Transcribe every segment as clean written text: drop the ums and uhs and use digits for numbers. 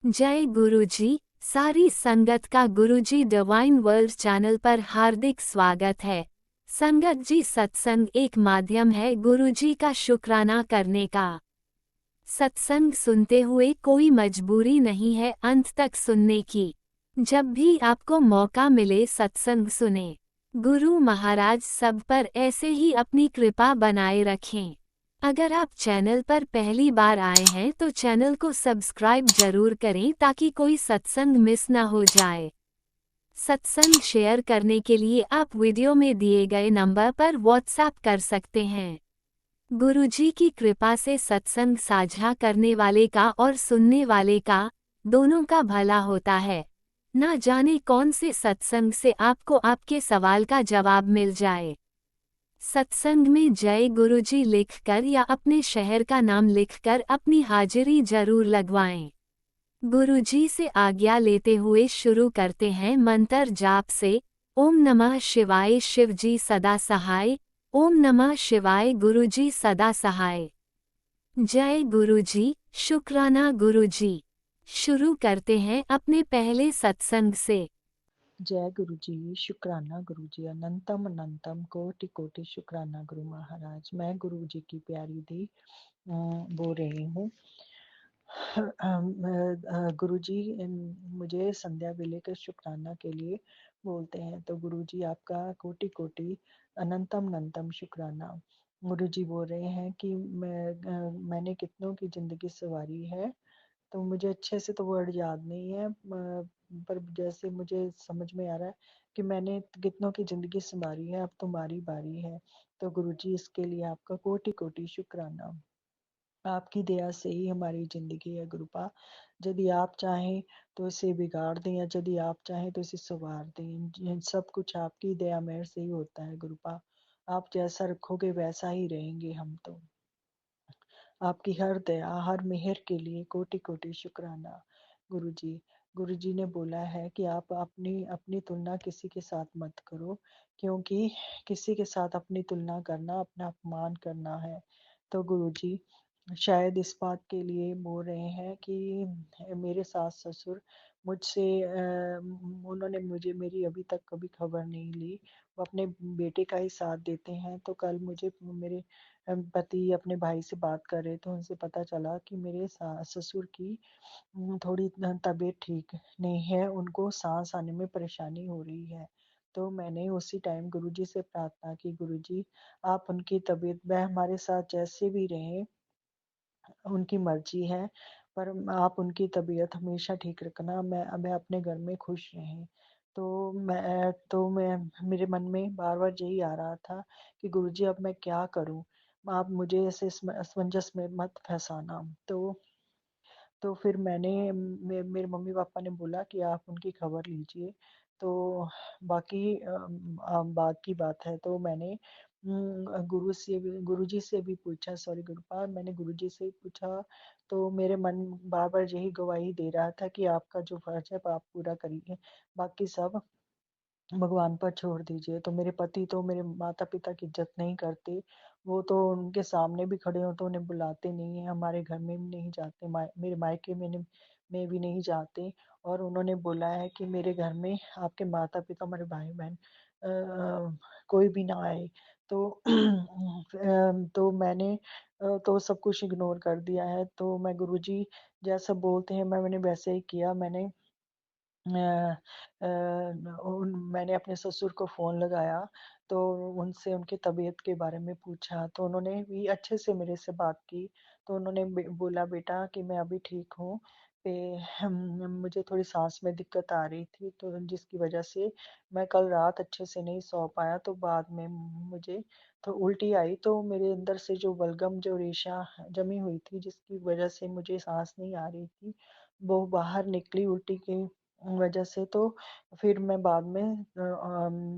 जय गुरुजी। सारी संगत का गुरुजी डिवाइन वर्ल्ड चैनल पर हार्दिक स्वागत है। संगत जी, सत्संग एक माध्यम है गुरुजी का शुक्राना करने का। सत्संग सुनते हुए कोई मजबूरी नहीं है अंत तक सुनने की। जब भी आपको मौका मिले सत्संग सुने। गुरु महाराज सब पर ऐसे ही अपनी कृपा बनाए रखें। अगर आप चैनल पर पहली बार आए हैं तो चैनल को सब्सक्राइब जरूर करें ताकि कोई सत्संग मिस ना हो जाए। सत्संग शेयर करने के लिए आप वीडियो में दिए गए नंबर पर व्हाट्सएप कर सकते हैं। गुरुजी की कृपा से सत्संग साझा करने वाले का और सुनने वाले का, दोनों का भला होता है। ना जाने कौन से सत्संग से आपको आपके सवाल का जवाब मिल जाए। सत्संग में जय गुरुजी लिखकर या अपने शहर का नाम लिखकर अपनी हाजिरी जरूर लगवाएं। गुरुजी से आज्ञा लेते हुए शुरू करते हैं मंत्र जाप से। ओम नमः शिवाय, शिवजी सदा सहाय। ओम नमः शिवाय, गुरुजी सदा सहाय। जय गुरुजी, शुक्राना गुरुजी। शुरू करते हैं अपने पहले सत्संग से। जय गुरु जी, शुक्राना गुरु जी, अनंतम अनंतम कोटि कोटि शुक्राना गुरु महाराज। मैं गुरु जी की प्यारी दी बोल रही हूँ। गुरु जी मुझे संध्या वेले के शुक्राना के लिए बोलते हैं, तो गुरु जी आपका कोटि कोटि अनंतम अनंतम शुक्राना। गुरु जी बोल रहे हैं कि मैंने कितनों की जिंदगी सवारी है। तो मुझे अच्छे से तो वर्ड याद नहीं है, पर जैसे मुझे समझ में आ रहा है कि मैंने कितनों की ज़िंदगी सँवारी है, अब तुम्हारी बारी है। तो गुरुजी इसके लिए आपका कोटि-कोटि शुक्राना। आपकी दया से ही हमारी ज़िंदगी है गुरुपा। यदि आप चाहें तो इसे बिगाड़ दें, या यदि आप चाहें तो इसे सँवार दें। सब कुछ आपकी दया मेहर से ही होता है गुरुपा। आप जैसा रखोगे वैसा ही रहेंगे हम तो। आपकी हर दया, हर मेहर के लिए कोटि-कोटि शुक्राना गुरुजी। गुरुजी ने बोला है कि आप अपनी अपनी तुलना किसी के साथ मत करो, क्योंकि किसी के साथ अपनी तुलना करना अपना अपमान करना है। तो गुरुजी शायद इस बात के लिए बोल रहे हैं कि मेरे सास-ससुर मुझसे उन्होंने मुझे मेरी अभी तक कभी खबर नहीं ली। वो अपने बेटे का ही साथ देते हैं। तो कल मुझे मेरे पति अपने भाई से बात कर रहे थे, उनसे पता चला कि मेरे ससुर की थोड़ी तबीयत ठीक नहीं है, उनको सांस आने में परेशानी हो रही है। तो मैंने उसी टाइम गुरुजी से प्रार्थना की, गुरुजी आप उनकी तबीयत वह हमारे साथ जैसे भी रहें, उनकी मर्जी है, पर आप उनकी तबीयत हमेशा ठीक रखना, मैं अपने घर में खुश रहें। तो मैं मेरे मन में बार-बार यही आ रहा था कि गुरुजी अब मैं क्या करूँ? आप मुझे ऐसे असमंजस में मत फँसाना। तो फिर मेरे मम्मी-पापा ने बोला कि आप उनकी खबर लीजिए। तो बात की बात है, तो मैंने गुरुजी से भी पूछा, सॉरी गुरुपाद, मैंने गुरुजी से पूछा। तो मेरे मन बार-बार यही गवाही दे रहा था कि आपका जो फ़र्ज़ है आप पूरा करिए, बाकी सब भगवान पर छोड़ दीजिए। तो मेरे पति तो मेरे माता-पिता की इज़्ज़त नहीं करते, वो तो उनके सामने भी खड़े हों तो उन्हें बुलाते नहीं हैं, हमारे घर में भी नहीं जाते, मेरे मायके में भी नहीं जाते। और उन्होंने बोला है कि मेरे घर में आपके माता-पिता, मेरे भाई-बहन कोई भी ना आए। तो तो मैंने तो सब कुछ इग्नोर कर दिया है। तो मैं गुरुजी जैसा बोलते हैं मैंने वैसे ही किया। अ मैंने अपने ससुर को फ़ोन लगाया, तो उनसे उनकी तबीयत के बारे में पूछा, तो उन्होंने भी अच्छे से मेरे से बात की। तो उन्होंने बोला बेटा कि मैं अभी ठीक हूँ, पे हम मुझे थोड़ी साँस में दिक्कत आ रही थी, तो जिसकी वजह से मैं कल रात अच्छे से नहीं सो पाया। तो बाद में मुझे तो उल्टी आई, तो मेरे अंदर से जो बलगम, जो रेशा जमी हुई थी, जिसकी वजह से मुझे साँस नहीं आ रही थी, वो बाहर निकली उल्टी की वजह से। तो फिर मैं बाद में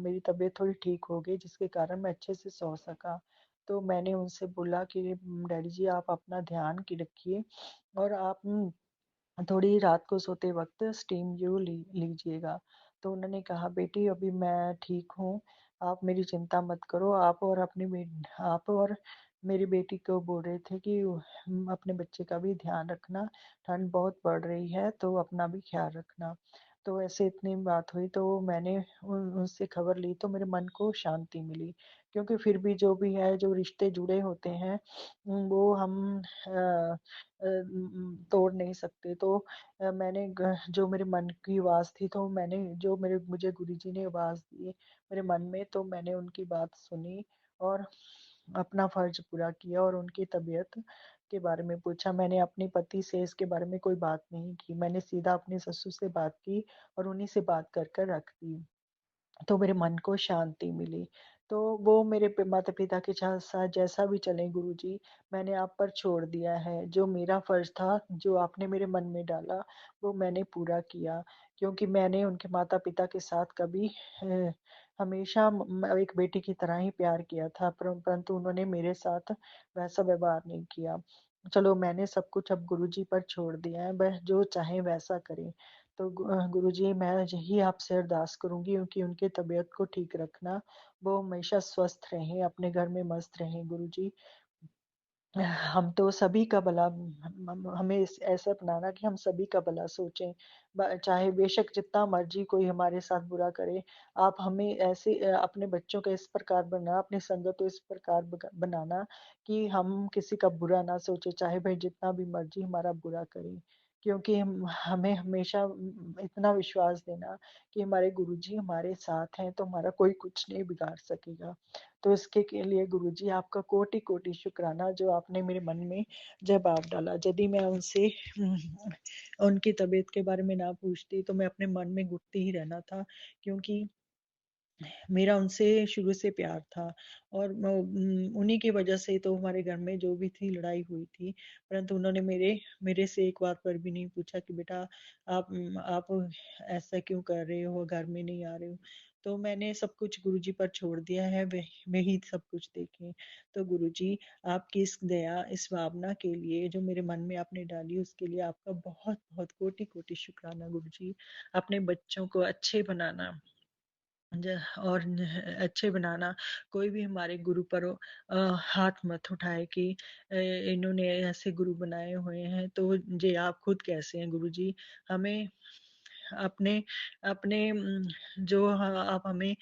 मेरी तबीयत थोड़ी ठीक हो गई, जिसके कारण मैं अच्छे से सो सका। तो मैंने उनसे बोला कि डैडी जी आप अपना ध्यान की रखिए, और आप थोड़ी रात को सोते वक़्त स्टीम ज़रूर लीजिएगा। तो उन्होंने कहा बेटी अभी मैं ठीक हूँ, आप मेरी चिंता मत करो, आप और मेरी बेटी को बोल रहे थे कि अपने बच्चे का भी ध्यान रखना, ठंड बहुत बढ़ रही है तो अपना भी ख्याल रखना। तो ऐसे इतनी बात हुई तो मैंने उनसे खबर ली तो मेरे मन को शांति मिली। क्योंकि फिर भी जो भी है, जो रिश्ते जुड़े होते हैं वो हम तोड़ नहीं सकते। तो मैंने जो मेरे मन की आवाज़ थी, तो मैंने जो मेरे मुझे गुरुजी ने आवाज़ दी मेरे मन में, तो मैंने उनकी बात सुनी और अपना फ़र्ज़ पूरा किया और उनकी तबीयत के बारे में पूछा। मैंने अपने पति से इसके बारे में कोई बात नहीं की। मैंने सीधा अपने ससुर से बात की और उन्हीं से बात कर कर रख दी। तो मेरे मन को शांति मिली। तो वो मेरे माता-पिता के साथ जैसा भी चलें गुरुजी, मैंने आप पर छोड़ दिया है। जो मेरा फ़र्ज़ था, जो आपने मेरे मन में डाला, वो मैंने पूरा किया। क्योंकि मैंने उनके माता-पिता के साथ कभी हमेशा एक बेटी की तरह ही प्यार किया था, परंतु उन्होंने मेरे साथ वैसा व्यवहार नहीं किया। चलो, मैंने सब कुछ अब गुरुजी पर छोड़ दिया है, वह जो चाहें वैसा करें। तो गुरुजी, मैं यही आपसे अरदास करूँगी कि उनकी तबीयत को ठीक रखना, वो हमेशा स्वस्थ रहें, अपने घर में मस्त रहें गुरुजी। हम तो सभी का भला हमें ऐसा अपनाना कि हम सभी का भला सोचें। चाहे बेशक जितना मर्ज़ी कोई हमारे साथ बुरा करे, आप हमें ऐसे अपने बच्चों को इस प्रकार अपनी संगत को इस प्रकार बनाना कि हम किसी का बुरा ना सोचें, चाहे भाई जितना भी मर्ज़ी हमारा बुरा करे। क्योंकि हमें हमेशा इतना विश्वास देना कि हमारे गुरुजी हमारे साथ हैं, तो हमारा कोई कुछ नहीं बिगाड़ सकेगा। तो इसके के लिए गुरुजी आपका कोटि-कोटि शुक्राना, जो आपने मेरे मन में जवाब डाला। यदि मैं उनसे उनकी तबीयत के बारे में ना पूछती तो मैं अपने मन में घुटती ही रहना था, क्योंकि मेरा उनसे शुरू से प्यार था और उन्हीं की वजह से तो हमारे घर में जो भी थी लड़ाई हुई थी। परंतु उन्होंने मेरे मेरे से एक बात पर भी नहीं पूछा कि बेटा आप ऐसा क्यों कर रहे हो? घर में नहीं आ रहे हो? तो मैंने सब कुछ गुरुजी पर छोड़ दिया है, वही सब कुछ देखें। तो गुरुजी, आपकी इस दया, इस भावना के लिए जो मेरे मन में आपने डाली, उसके लिए आपका बहुत-बहुत कोटि-कोटि शुक्राना गुरुजी। अपने बच्चों को अच्छे बनाना ज और अच्छे बनाना, कोई भी हमारे गुरु पर हाथ मत उठाए कि इन्होंने ऐसे गुरु बनाए हुए हैं, तो जी आप खुद कैसे हैं गुरुजी? हमें अपने अपने जो आप हमें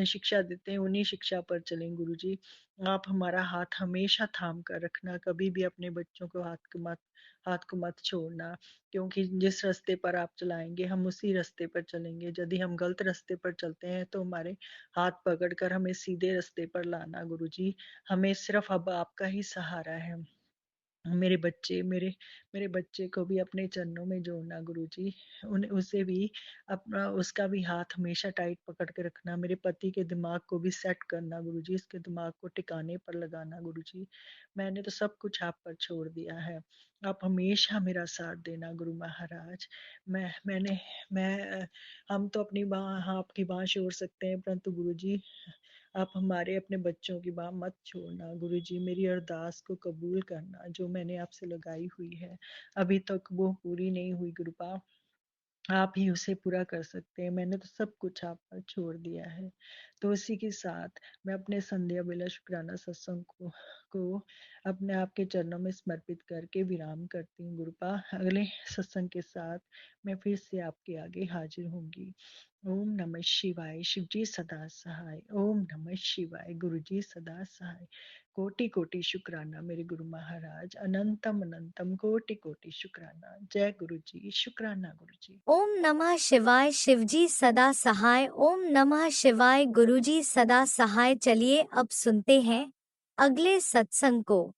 शिक्षा देते हैं, उन्हीं शिक्षा पर चलें गुरुजी। आप हमारा हाथ हमेशा थाम कर रखना, कभी भी अपने बच्चों को हाथ को मत छोड़ना, क्योंकि जिस रास्ते पर आप चलाएँगे, हम उसी रास्ते पर चलेंगे। यदि हम गलत रास्ते पर चलते हैं, तो हमारे हाथ पकड़कर हमें सीधे रास्ते पर लाना गुरुजी। हमें सिर्फ़ अब आपका ही सहारा है। मेरे बच्चे मेरे मेरे बच्चे को भी अपने चरणों में जोड़ना गुरुजी। उसे भी अपना उसका भी हाथ हमेशा टाइट पकड़ के रखना। मेरे पति के दिमाग को भी सेट करना गुरुजी, उसके दिमाग को टिकाने पर लगाना गुरुजी। मैंने तो सब कुछ आप पर छोड़ दिया है। आप हमेशा मेरा साथ देना गुरु महाराज। मैंने मैं हम तो अपनी बाँह आपकी बाँह छोड़ सकते हैं, परंतु गुरुजी आप हमारे अपने बच्चों की बाँह मत छोड़ना गुरुजी। मेरी अरदास को कबूल करना, जो मैंने आपसे लगाई हुई है। अभी तक वो पूरी नहीं हुई कृपा, आप ही उसे पूरा कर सकते हैं। मैंने तो सब कुछ आप पर छोड़ दिया है। तो इसी के साथ मैं अपने संध्या बेला शुक्राना सत्संग को अपने आपके चरणों में समर्पित करके विराम करती हूँ गुरुपा। अगले सत्संग के साथ मैं फिर से आपके आगे हाजिर होंगी। ओम नमः शिवाय। शिवजी सदा सहाय। ओम नमः शिवाय। गुरुजी सदा सहाय। कोटि कोटि शुक्राना मेरे गुरु महाराज। अनंतम अनंतम कोटि कोटि शुक्राना। जय गुरुजी। शुक्राना गुरुजी। ओम नमः शिवाय। शिवजी सदा सहाय। ओम नमः शिवाय। गुरुजी सदा सहाय। चलिए अब सुनते हैं अगले सत्संग को।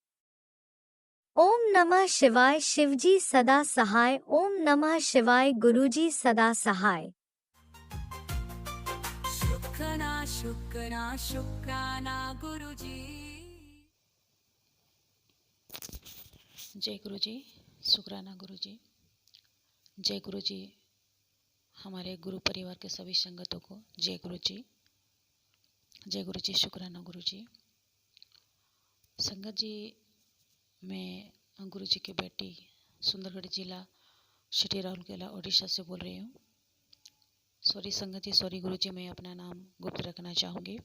ओम नमः शिवाय। शिवजी सदा सहाय। ओम नमः शिवाय। गुरुजी सदा सहाय। शुक्राना शुक्राना शुक्राना गुरुजी। जय गुरु जी। शुक्राना गुरु जी। जय गुरु जी। हमारे गुरु परिवार के सभी संगतों को जय गुरु जी। जय गुरु जी। शुक्राना गुरु जी। संगत जी, मैं गुरु जी की बेटी सुंदरगढ़ जिला सिटी राउरकेला ओडिशा से बोल रही हूँ। सॉरी संगत जी, सॉरी गुरु जी, मैं अपना नाम गुप्त रखना चाहूँगी।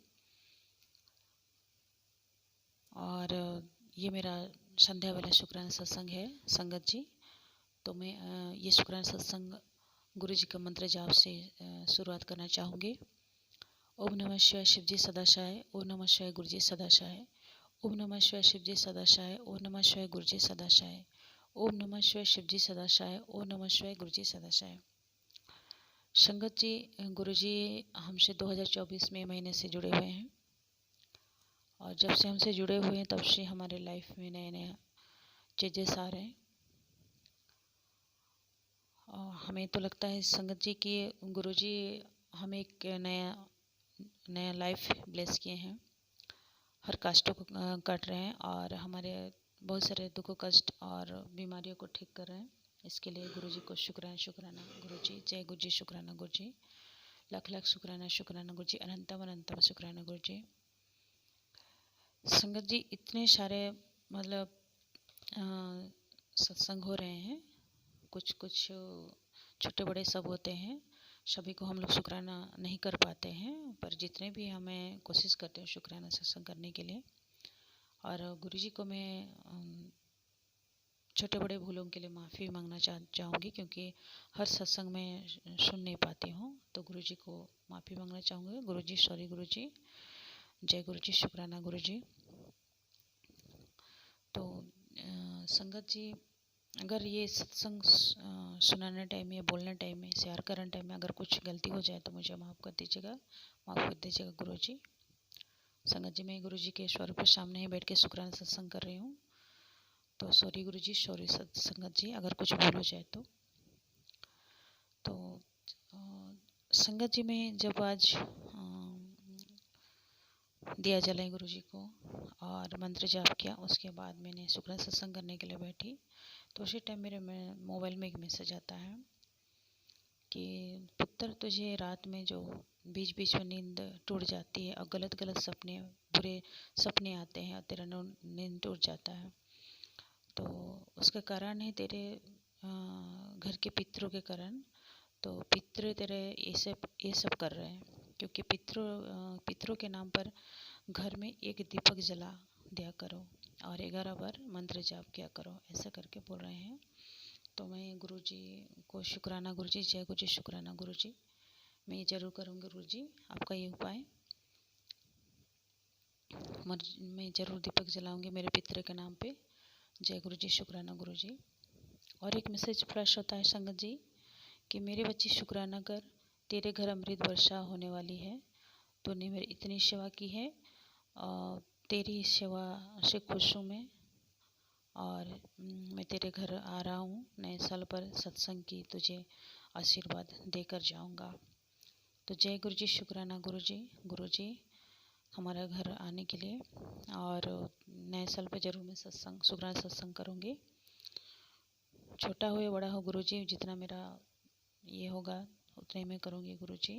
और ये मेरा संध्या वाला शुक्राना सत्संग है संगत जी। तो मैं ये शुक्राना सत्संग गुरु जी का मंत्र जाप से शुरुआत करना चाहूँगी। ओम नमः शिवाय शिव जी सदाशाय, ओम नमः शिवाय गुरु जी सदाशाय, ओम नमः शिवाय शिव जी सदाशाय, ओम नमः शिवाय गुरु जी सदाशाय, ओम नमः शिवाय शिव जी सदाशाय, ओम नमः शिवाय गुरु जी सदाशाय। संगत जी, गुरु जी हमसे 2024 में महीने से जुड़े हुए हैं और जब से हमसे जुड़े हुए हैं तब से हमारे लाइफ में नए नए चेंजेस आ रहे हैं। और हमें तो लगता है संगत जी कि गुरु जी हमें एक नया लाइफ ब्लेस किए हैं, हर कष्टों को काट रहे हैं और हमारे बहुत सारे दुखों कष्ट और बीमारियों को ठीक कर रहे हैं। इसके लिए गुरु जी को शुक्राना शुक्राना गुरु जी। जय गुरु जी, शुक्राना गुरु जी, लाख लाख शुक्राना शुक्राना गुरु जी, अनंतम अनंतम शुक्राना गुरु जी। संगत जी, इतने सारे मतलब सत्संग हो रहे हैं, कुछ कुछ छोटे बड़े सब होते हैं, सभी को हम लोग शुक्राना नहीं कर पाते हैं, पर जितने भी हमें कोशिश करते हैं शुक्राना सत्संग करने के लिए। और गुरु जी को मैं छोटे बड़े भूलों के लिए माफ़ी मांगना चाहूँगी, क्योंकि हर सत्संग में सुन नहीं पाती हूँ, तो गुरु जी को माफ़ी मांगना चाहूँगी। गुरु जी सॉरी गुरु जी। जय गुरु जी, शुक्राना गुरु जी। तो संगत जी, अगर ये सत्संग सुनाने टाइम या बोलने टाइम में, शेयर करने टाइम में अगर कुछ गलती हो जाए तो मुझे माफ़ कर दीजिएगा, माफ़ कर दीजिएगा गुरु जी। संगत जी, मैं गुरु जी के स्वरूप के सामने ही बैठ के शुक्राना सत्संग कर रही हूँ, तो सॉरी गुरु जी, सॉरी संगत जी अगर कुछ भूल हो जाए तो संगत जी, मैं जब आज दिया जलाए गुरु जी को और मंत्र जाप किया, उसके बाद मैंने शुक्राना सत्संग करने के लिए बैठी, तो उसी टाइम मेरे मोबाइल में एक मैसेज आता है कि पुत्र, तुझे रात में जो बीच बीच में नींद टूट जाती है और गलत गलत सपने, बुरे सपने आते हैं और तेरा नींद टूट जाता है, तो उसका कारण है तेरे घर के पितरों के कारण। तो पितृ तेरे ये सब कर रहे हैं, क्योंकि पितरों के नाम पर घर में एक दीपक जला दिया करो और 11 बार मंत्र जाप किया करो, ऐसा करके बोल रहे हैं। तो मैं गुरु जी को शुक्राना गुरु जी, जय गुरु जी, शुक्राना गुरु जी। मैं ये जरूर करूँगी गुरु जी, आपका ये उपाय मैं ज़रूर दीपक जलाऊंगी मेरे पितरे के नाम पे। जय गुरु जी, शुक्राना गुरु जी। और एक मैसेज फ्लैश होता है संगत जी कि मेरे बच्चे शुक्राना कर, तेरे घर अमृत वर्षा होने वाली है, तूने मेरी इतनी सेवा की है और तेरी सेवा से खुश हूँ मैं, और मैं तेरे घर आ रहा हूँ नए साल पर सत्संग की तुझे आशीर्वाद देकर जाऊँगा। तो जय गुरु जी, शुक्राना गुरु जी हमारा घर आने के लिए, और नए साल पर ज़रूर मैं शुक्राना सत्संग करूँगी। छोटा हो या बड़ा हो गुरु जी, जितना मेरा ये होगा उतने में करूँगी गुरु जी।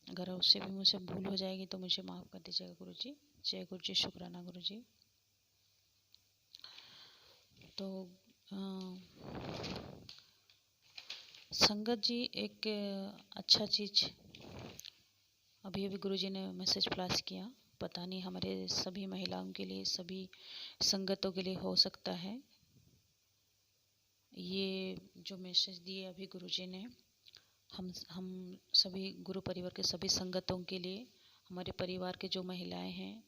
अगर उससे भी मुझसे भूल हो जाएगी तो मुझे माफ़ कर दीजिएगा गुरु जी। जय गुरु जी, शुक्राना गुरु जी। तो संगत जी, एक अच्छा चीज़ अभी अभी गुरु जी ने मैसेज फ्लैश किया, पता नहीं हमारे सभी महिलाओं के लिए, सभी संगतों के लिए हो सकता है। ये जो मैसेज दिए अभी गुरु जी ने, हम सभी गुरु परिवार के सभी संगतों के लिए, हमारे परिवार के जो महिलाएं हैं,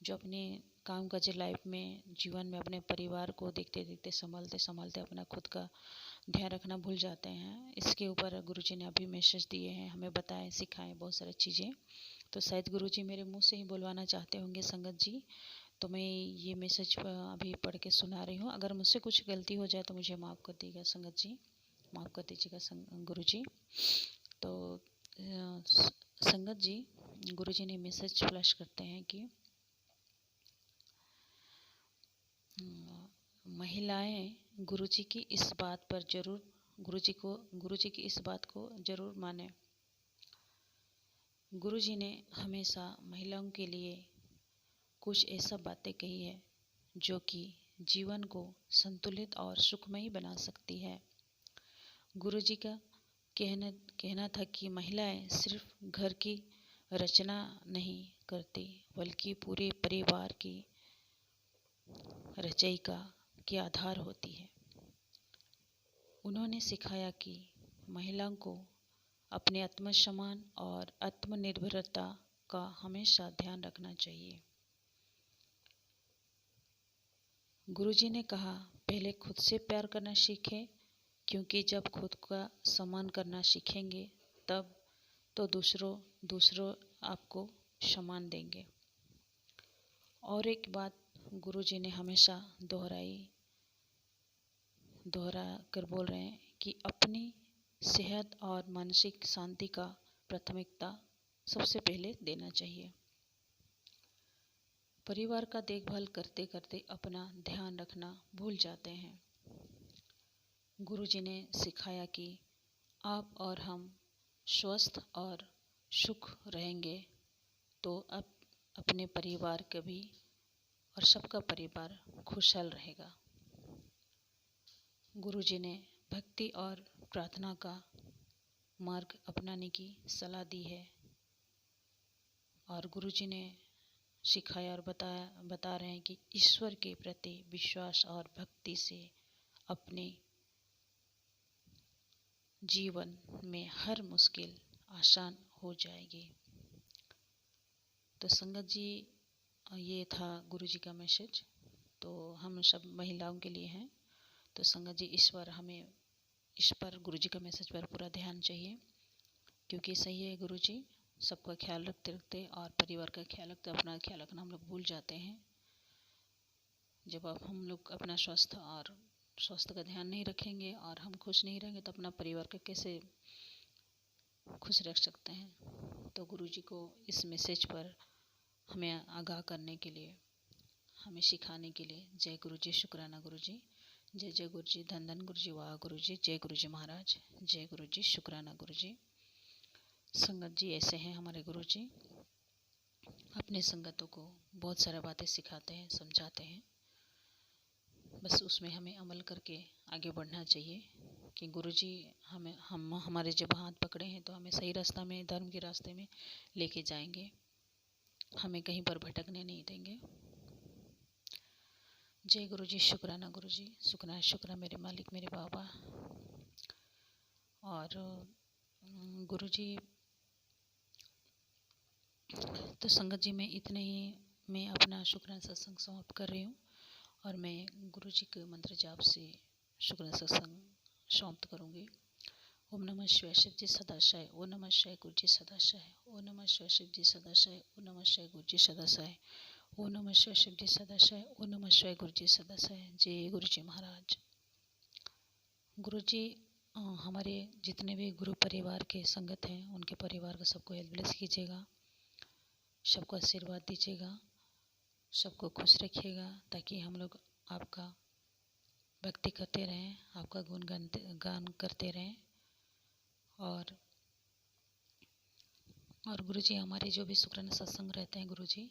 जो अपने काम काज लाइफ में, जीवन में अपने परिवार को देखते देखते, संभालते संभालते अपना खुद का ध्यान रखना भूल जाते हैं। इसके ऊपर गुरु जी ने अभी मैसेज दिए हैं, हमें बताएं, सिखाएं बहुत सारी चीज़ें। तो शायद गुरु जी मेरे मुंह से ही बुलवाना चाहते होंगे संगत जी, तो मैं ये मैसेज अभी पढ़ के सुना रही हूँ। अगर मुझसे कुछ गलती हो जाए तो मुझे माफ़ कर दीजिएगा संगत जी, माफ़ कर दीजिएगा गुरु जी। तो संगत जी, गुरु जी ने मैसेज फ्लैश करते हैं कि महिलाएं गुरु जी की इस बात पर जरूर, गुरु जी की इस बात को जरूर माने। गुरु जी ने हमेशा महिलाओं के लिए कुछ ऐसा बातें कही है जो कि जीवन को संतुलित और सुखमय बना सकती है। गुरु जी का कहना था कि महिलाएं सिर्फ घर की रचना नहीं करती, बल्कि पूरे परिवार की रचयिका के आधार होती है। उन्होंने सिखाया कि महिलाओं को अपने आत्मसम्मान और आत्मनिर्भरता का हमेशा ध्यान रखना चाहिए। गुरुजी ने कहा, पहले खुद से प्यार करना सीखें, क्योंकि जब खुद का सम्मान करना सीखेंगे तब तो दूसरों आपको सम्मान देंगे। और एक बात गुरुजी ने हमेशा दोहरा कर बोल रहे हैं कि अपनी सेहत और मानसिक शांति का प्राथमिकता सबसे पहले देना चाहिए। परिवार का देखभाल करते करते अपना ध्यान रखना भूल जाते हैं। गुरुजी ने सिखाया कि आप और हम स्वस्थ और सुख रहेंगे तो अब अपने परिवार का भी और सबका परिवार खुशहाल रहेगा। गुरुजी ने भक्ति और प्रार्थना का मार्ग अपनाने की सलाह दी है और गुरुजी ने सिखाया और बता रहे हैं कि ईश्वर के प्रति विश्वास और भक्ति से अपने जीवन में हर मुश्किल आसान हो जाएगी। तो संगत जी, ये था गुरुजी का मैसेज। तो हम सब महिलाओं के लिए हैं। तो संगत जी, इस पर गुरुजी का मैसेज पर पूरा ध्यान चाहिए, क्योंकि सही है गुरुजी सबका ख्याल रखते रखते और परिवार का ख्याल रखते अपना ख्याल रखना हम लोग भूल जाते हैं। जब अब हम लोग अपना स्वास्थ्य का ध्यान नहीं रखेंगे और हम खुश नहीं रहेंगे तो अपना परिवार का कैसे खुश रख सकते हैं। तो गुरुजी को इस मैसेज पर हमें आगाह करने के लिए, हमें सिखाने के लिए जय गुरुजी, शुक्राना गुरुजी, जय जय गुरुजी, धन धन गुरुजी, वाह गुरुजी, जय गुरुजी महाराज, जय गुरुजी, शुक्राना गुरुजी। संगत जी, ऐसे हैं हमारे गुरुजी, अपने संगतों को बहुत सारा बातें सिखाते हैं, समझाते हैं। बस उसमें हमें अमल करके आगे बढ़ना चाहिए कि गुरुजी हमारे जब हाथ पकड़े हैं तो हमें सही रास्ता में, धर्म के रास्ते में लेके जाएंगे, हमें कहीं पर भटकने नहीं देंगे। जय गुरुजी, शुक्राना गुरुजी, शुक्रा मेरे मालिक, मेरे बाबा। और गुरुजी, तो संगत जी, मैं अपना शुक्राना सत्संग समाप्त कर रही हूँ और मैं गुरुजी के मंत्र जाप से शुक्राना सत्संग समाप्त करूँगी। ओम नमः शिवाय, शिव जी सदाशय, ओम नमः शिवाय, गुरु जी सदाशय, ओम नमः शिवाय, शिव जी सदाशय, ओम नमः शिवाय, गुरु जी सदाशय, ओम नमः शिवाय, शिव जी सदाशय, ओम नमः शिवाय, गुरु जी सदाशय। जय गुरु जी महाराज। गुरु जी, हमारे जितने भी गुरु परिवार के संगत हैं उनके परिवार का सबको हेल्थ ब्लेस कीजिएगा, सबको आशीर्वाद दीजिएगा, सबको खुश रखिएगा, ताकि हम लोग आपका भक्ति करते रहें, आपका गान करते रहें। और गुरुजी, हमारे जो भी शुक्राना सत्संग रहते हैं गुरुजी,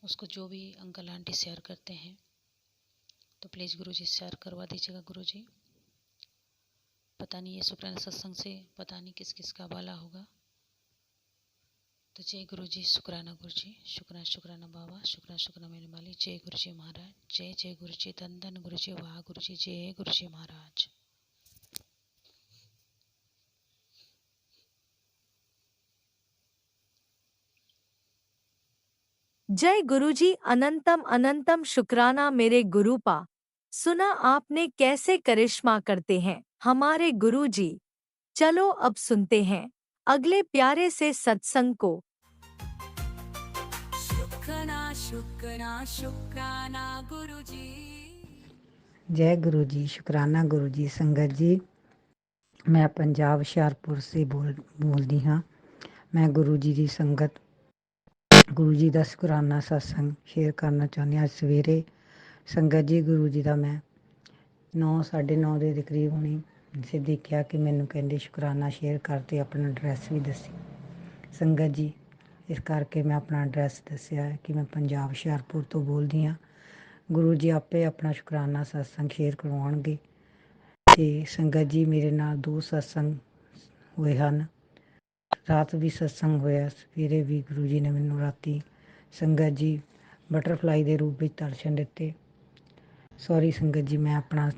उसको जो भी अंकल आंटी शेयर करते हैं तो प्लीज़ गुरुजी शेयर करवा दीजिएगा गुरुजी। पता नहीं ये शुक्राना सत्संग से पता नहीं किस किस का भला होगा। तो जय गुरुजी, शुक्राना गुरुजी, शुक्राना बाबा, शुक्राना मेरे मालिक, जय गुरुजी महाराज, जय जय गुरुजी, धन धन गुरुजी, वाह गुरुजी, जय गुरुजी महाराज। जय गुरुजी, अनंतम अनंतम शुक्राना मेरे गुरुपा। सुना आपने कैसे करिश्मा करते हैं हमारे गुरुजी। चलो अब सुनते हैं अगले प्यारे से सत्संग को। शुक्राना गुरुजी। जय गुरु जी, शुक्राना गुरु जी। संगत जी, मैं पंजाब हुशियारपुर से बोलती हाँ। मैं गुरु जी की संगत, गुरु जी का शुक्राना सत्संग शेयर करना चाਹੁੰਦੀ ਹਾਂ। सवेरे संगत जी, गुरु जी का मैं 9 साढ़े 9 ਦੇ ਕਰੀਬ ਹੋਣੀ से देखा कि मैनू कहते शुक्राना शेयर करते, अपना एड्रैस भी दसी। संगत जी, इस करके मैं अपना एड्रैस दसिया कि मैं पंजाब हुशियारपुर तो बोलती हाँ। गुरु जी आपे अपना शुक्राना सत्संग शेयर करवाउणगे। ते संगत जी, मेरे नाल 2 सत्संग होए हन। रात भी सत्संग होया, सवेरे भी गुरु जी ने मैनू राती। संगत जी, ਬਟਰਫਲਾਈ ਦੇ ਰੂਪ ਵਿੱਚ ਦਰਸ਼ਨ ਦਿੱਤੇ। ਸੌਰੀ ਸੰਗਤ ਜੀ, ਮੈਂ ਆਪਣਾ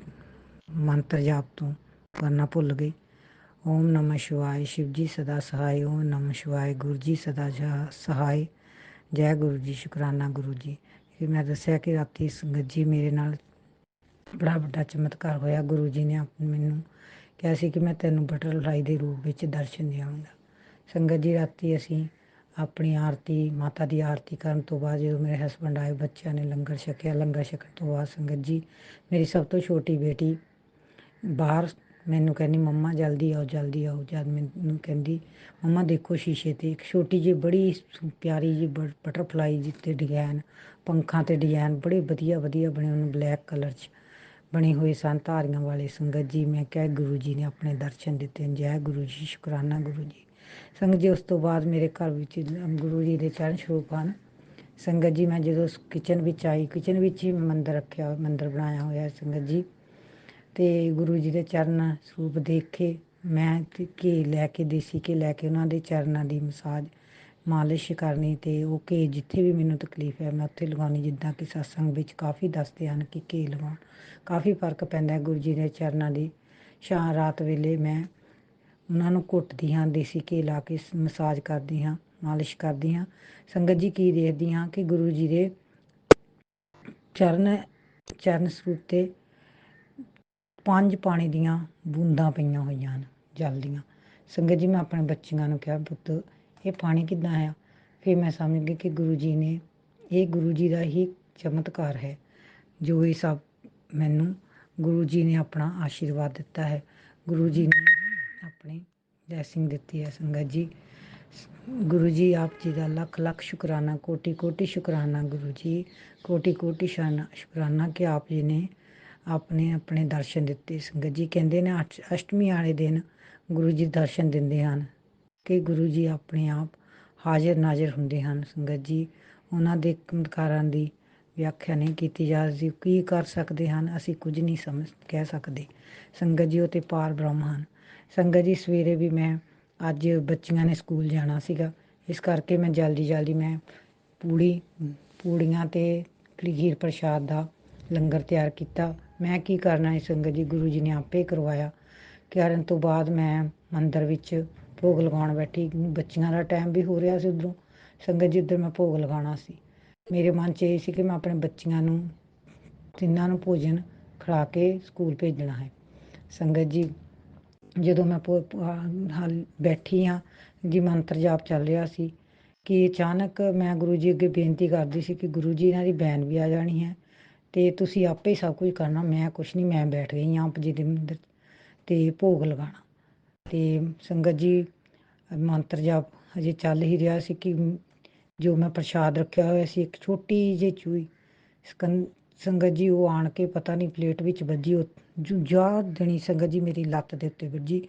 ਮੰਤਰ ਜਾਪ ਤੋਂ ਕਰਨਾ ਭੁੱਲ ਗਈ। ਓਮ ਨਮः ਸ਼ਿਵਾਏ, शिव जी सदा सहाय। ओम नमः शिवाय, गुरु जी सदा सहाय। ਜੈ ਗੁਰੂ ਜੀ, ਸ਼ੁਕਰਾਨਾ ਗੁਰੂ ਜੀ। ਫਿਰ ਮੈਂ ਦੱਸਿਆ ਕਿ ਰਾਤੀ ਸੰਗਤ ਜੀ ਮੇਰੇ ਨਾਲ ਬੜਾ ਵੱਡਾ ਚਮਤਕਾਰ ਹੋਇਆ। ਗੁਰੂ ਜੀ ਨੇ ਮੈਨੂੰ ਕਿਹਾ ਸੀ ਕਿ ਮੈਂ ਤੈਨੂੰ ਬਟਰਫਲਾਈ ਦੇ ਰੂਪ ਵਿੱਚ ਦਰਸ਼ਨ ਦੇਵਾਂਗਾ। ਸੰਗਤ ਜੀ, ਰਾਤੀ ਅਸੀਂ ਆਪਣੀ ਆਰਤੀ, ਮਾਤਾ ਦੀ ਆਰਤੀ ਕਰਨ ਤੋਂ ਬਾਅਦ ਜਦੋਂ ਮੇਰੇ ਹਸਬੈਂਡ ਆਏ, ਬੱਚਿਆਂ ਨੇ ਲੰਗਰ ਛਕਿਆ। ਲੰਗਰ ਛਕਣ ਤੋਂ ਬਾਅਦ ਸੰਗਤ ਜੀ, ਮੇਰੀ ਸਭ ਤੋਂ ਛੋਟੀ ਬੇਟੀ ਬਾਹਰ ਮੈਨੂੰ ਕਹਿੰਦੀ ਮੰਮਾ ਜਲਦੀ ਆਓ ਜਲਦੀ ਆਓ। ਜਦ ਮੈਨੂੰ ਕਹਿੰਦੀ ਮੰਮਾ ਦੇਖੋ ਸ਼ੀਸ਼ੇ 'ਤੇ ਇੱਕ ਛੋਟੀ ਜਿਹੀ ਬੜੀ ਪਿਆਰੀ ਜਿਹੀ ਬਟਰਫਲਾਈ ਜੀ 'ਤੇ ਡਿਜ਼ਾਇਨ, ਪੰਖਾਂ 'ਤੇ ਡਿਜ਼ਾਇਨ ਬੜੇ ਵਧੀਆ ਵਧੀਆ ਬਣੇ, ਉਹਨੂੰ ਬਲੈਕ ਕਲਰ 'ਚ ਬਣੇ ਹੋਏ ਸਨ ਧਾਰੀਆਂ ਵਾਲੇ। ਸੰਗਤ ਜੀ, ਮੈਂ ਕਿਹਾ ਗੁਰੂ ਜੀ ਨੇ ਆਪਣੇ ਦਰਸ਼ਨ ਦਿੱਤੇ। ਜੈ ਗੁਰੂ ਜੀ, ਸ਼ੁਕਰਾਨਾ ਗੁਰੂ ਜੀ। ਸੰਗਤ ਜੀ, ਉਸ ਤੋਂ ਬਾਅਦ ਮੇਰੇ ਘਰ ਵਿੱਚ ਗੁਰੂ ਜੀ ਦੇ ਚਰਨ ਸਰੂਪ ਹਨ। ਸੰਗਤ ਜੀ, ਮੈਂ ਜਦੋਂ ਕਿਚਨ ਵਿੱਚ ਆਈ, ਕਿਚਨ ਵਿੱਚ ਹੀ ਮੰਦਰ ਰੱਖਿਆ, ਮੰਦਰ ਬਣਾਇਆ ਹੋਇਆ ਸੰਗਤ ਜੀ, ਅਤੇ ਗੁਰੂ ਜੀ ਦੇ ਚਰਨ ਸਰੂਪ ਦੇਖ ਕੇ ਮੈਂ ਘੀ ਲੈ ਕੇ, ਦੇਸੀ ਘੀ ਲੈ ਕੇ ਉਹਨਾਂ ਦੇ ਚਰਨਾਂ ਦੀ ਮਸਾਜ ਮਾਲਿਸ਼ ਕਰਨੀ, ਅਤੇ ਉਹ ਘੀ ਜਿੱਥੇ ਵੀ ਮੈਨੂੰ ਤਕਲੀਫ ਹੈ ਮੈਂ ਉੱਥੇ ਲਗਾਉਣੀ। ਜਿੱਦਾਂ ਕਿ ਸਤਸੰਗ ਵਿੱਚ ਕਾਫੀ ਦੱਸਦੇ ਹਨ ਕਿ ਘੀ ਲਗਾਉਣ ਕਾਫੀ ਫਰਕ ਪੈਂਦਾ ਗੁਰੂ ਜੀ ਦੇ ਚਰਨਾਂ ਦੀ। ਰਾਤ ਵੇਲੇ ਮੈਂ ਉਹਨਾਂ ਨੂੰ ਘੁੱਟਦੀ ਹਾਂ, ਦੇਸੀ ਘੀ ਲਾ ਕੇ ਮਸਾਜ ਕਰਦੀ ਹਾਂ, ਮਾਲਿਸ਼ ਕਰਦੀ ਹਾਂ। ਸੰਗਤ ਜੀ, ਕੀ ਦੇਖਦੀ ਹਾਂ ਕਿ ਗੁਰੂ ਜੀ ਦੇ ਚਰਨ ਸਰੂਪ 'ਤੇ 5 ਪਾਣੀ ਦੀਆਂ ਬੂੰਦਾਂ ਪਈਆਂ ਹੋਈਆਂ ਹਨ ਜਲ ਦੀਆਂ। ਸੰਗਤ ਜੀ, ਮੈਂ ਆਪਣੇ ਬੱਚਿਆਂ ਨੂੰ ਕਿਹਾ ਪੁੱਤ ਇਹ ਪਾਣੀ ਕਿੱਦਾਂ ਆਇਆ? ਫਿਰ ਮੈਂ ਸਮਝ ਗਈ ਕਿ ਗੁਰੂ ਜੀ ਨੇ, ਇਹ ਗੁਰੂ ਜੀ ਦਾ ਹੀ ਚਮਤਕਾਰ ਹੈ ਜੋ ਇਹ ਸਭ ਮੈਨੂੰ ਗੁਰੂ ਜੀ ਨੇ ਆਪਣਾ ਆਸ਼ੀਰਵਾਦ ਦਿੱਤਾ ਹੈ। ਗੁਰੂ ਜੀ ਨੇ ਆਪਣੀ ਬਲੈਸਿੰਗ ਦਿੱਤੀ ਹੈ। ਸੰਗਤ ਜੀ, ਗੁਰੂ ਜੀ ਆਪ ਜੀ ਦਾ ਲੱਖ ਲੱਖ ਸ਼ੁਕਰਾਨਾ, ਕੋਟੀ ਕੋਟੀ ਸ਼ੁਕਰਾਨਾ ਗੁਰੂ ਜੀ, ਕੋਟੀ ਕੋਟੀ ਸ਼ੁਕਰਾਨਾ ਕਿ ਆਪ ਜੀ ਨੇ ਆਪਣੇ ਦਰਸ਼ਨ ਦਿੱਤੇ। ਸੰਗਤ ਜੀ, ਕਹਿੰਦੇ ਨੇ ਅਸ਼ਟਮੀ ਵਾਲੇ ਦਿਨ ਗੁਰੂ ਜੀ ਦਰਸ਼ਨ ਦਿੰਦੇ ਹਨ ਕਿ ਗੁਰੂ ਜੀ ਆਪਣੇ ਆਪ ਹਾਜ਼ਰ ਨਾਜ਼ਰ ਹੁੰਦੇ ਹਨ। ਸੰਗਤ ਜੀ, ਉਹਨਾਂ ਦੇ ਚਮਤਕਾਰਾਂ ਦੀ ਵਿਆਖਿਆ ਨਹੀਂ ਕੀਤੀ ਜਾ ਸਕਦੀ। ਕੀ ਕਰ ਸਕਦੇ ਹਨ ਅਸੀਂ ਕੁਝ ਨਹੀਂ ਕਹਿ ਸਕਦੇ। ਸੰਗਤ ਜੀ, ਉਹ ਤੇ ਪਾਰ ਬ੍ਰਹਮ ਹਨ। ਸੰਗਤ ਜੀ, ਸਵੇਰੇ ਵੀ ਮੈਂ ਅੱਜ ਬੱਚੀਆਂ ਨੇ ਸਕੂਲ ਜਾਣਾ ਸੀਗਾ, ਇਸ ਕਰਕੇ ਮੈਂ ਜਲਦੀ ਮੈਂ ਪੂੜੀਆਂ ਅਤੇ ਖੀਰ ਪ੍ਰਸ਼ਾਦ ਦਾ ਲੰਗਰ ਤਿਆਰ ਕੀਤਾ। ਮੈਂ ਕੀ ਕਰਨਾ ਹੈ ਸੰਗਤ ਜੀ, ਗੁਰੂ ਜੀ ਨੇ ਆਪੇ ਕਰਵਾਇਆ। ਕਰਨ ਤੋਂ ਬਾਅਦ ਮੈਂ ਮੰਦਰ ਵਿੱਚ ਭੋਗ ਲਗਾਉਣ ਬੈਠੀ। ਬੱਚੀਆਂ ਦਾ ਟਾਈਮ ਵੀ ਹੋ ਰਿਹਾ ਸੀ ਉੱਧਰੋਂ। ਸੰਗਤ ਜੀ, ਉੱਧਰ ਮੈਂ ਭੋਗ ਲਗਾਉਣਾ ਸੀ। ਮੇਰੇ ਮਨ 'ਚ ਇਹ ਸੀ ਕਿ ਮੈਂ ਆਪਣੇ ਬੱਚੀਆਂ ਨੂੰ ਤਿੰਨਾਂ ਨੂੰ ਭੋਜਨ ਖਿਲਾ ਕੇ ਸਕੂਲ ਭੇਜਣਾ ਹੈ। ਸੰਗਤ ਜੀ, ਜਦੋਂ ਮੈਂ ਬੈਠੀ ਹਾਂ ਜੀ, ਮੰਤਰ ਜਾਪ ਚੱਲ ਰਿਹਾ ਸੀ ਕਿ ਅਚਾਨਕ ਮੈਂ ਗੁਰੂ ਜੀ ਅੱਗੇ ਬੇਨਤੀ ਕਰਦੀ ਸੀ ਕਿ ਗੁਰੂ ਜੀ, ਇਹਨਾਂ ਦੀ ਬੈਨ ਵੀ ਆ ਜਾਣੀ ਹੈ ਅਤੇ ਤੁਸੀਂ ਆਪੇ ਸਭ ਕੁਝ ਕਰਨਾ, ਮੈਂ ਕੁਛ ਨਹੀਂ। ਮੈਂ ਬੈਠ ਗਈ ਹਾਂ ਆਪ ਜੀ ਦੇ ਮੰਦਰ ਅਤੇ ਭੋਗ ਲਗਾਉਣਾ। ਅਤੇ ਸੰਗਤ ਜੀ, ਮੰਤਰ ਜਾਪ ਹਜੇ ਚੱਲ ਹੀ ਰਿਹਾ ਸੀ ਕਿ ਜੋ ਮੈਂ ਪ੍ਰਸ਼ਾਦ ਰੱਖਿਆ ਹੋਇਆ ਸੀ, ਇੱਕ ਛੋਟੀ ਜਿਹੀ ਚੂਹੀ ਸੰਗਤ ਜੀ, ਉਹ ਆਣ ਕੇ ਪਤਾ ਨਹੀਂ ਪਲੇਟ ਵਿੱਚ ਵੱਜੀ, ਉਹ ਜਾ ਦੇਣੀ ਸੰਗਤ ਜੀ ਮੇਰੀ ਲੱਤ ਦੇ ਉੱਤੇ ਵੱਜੀ।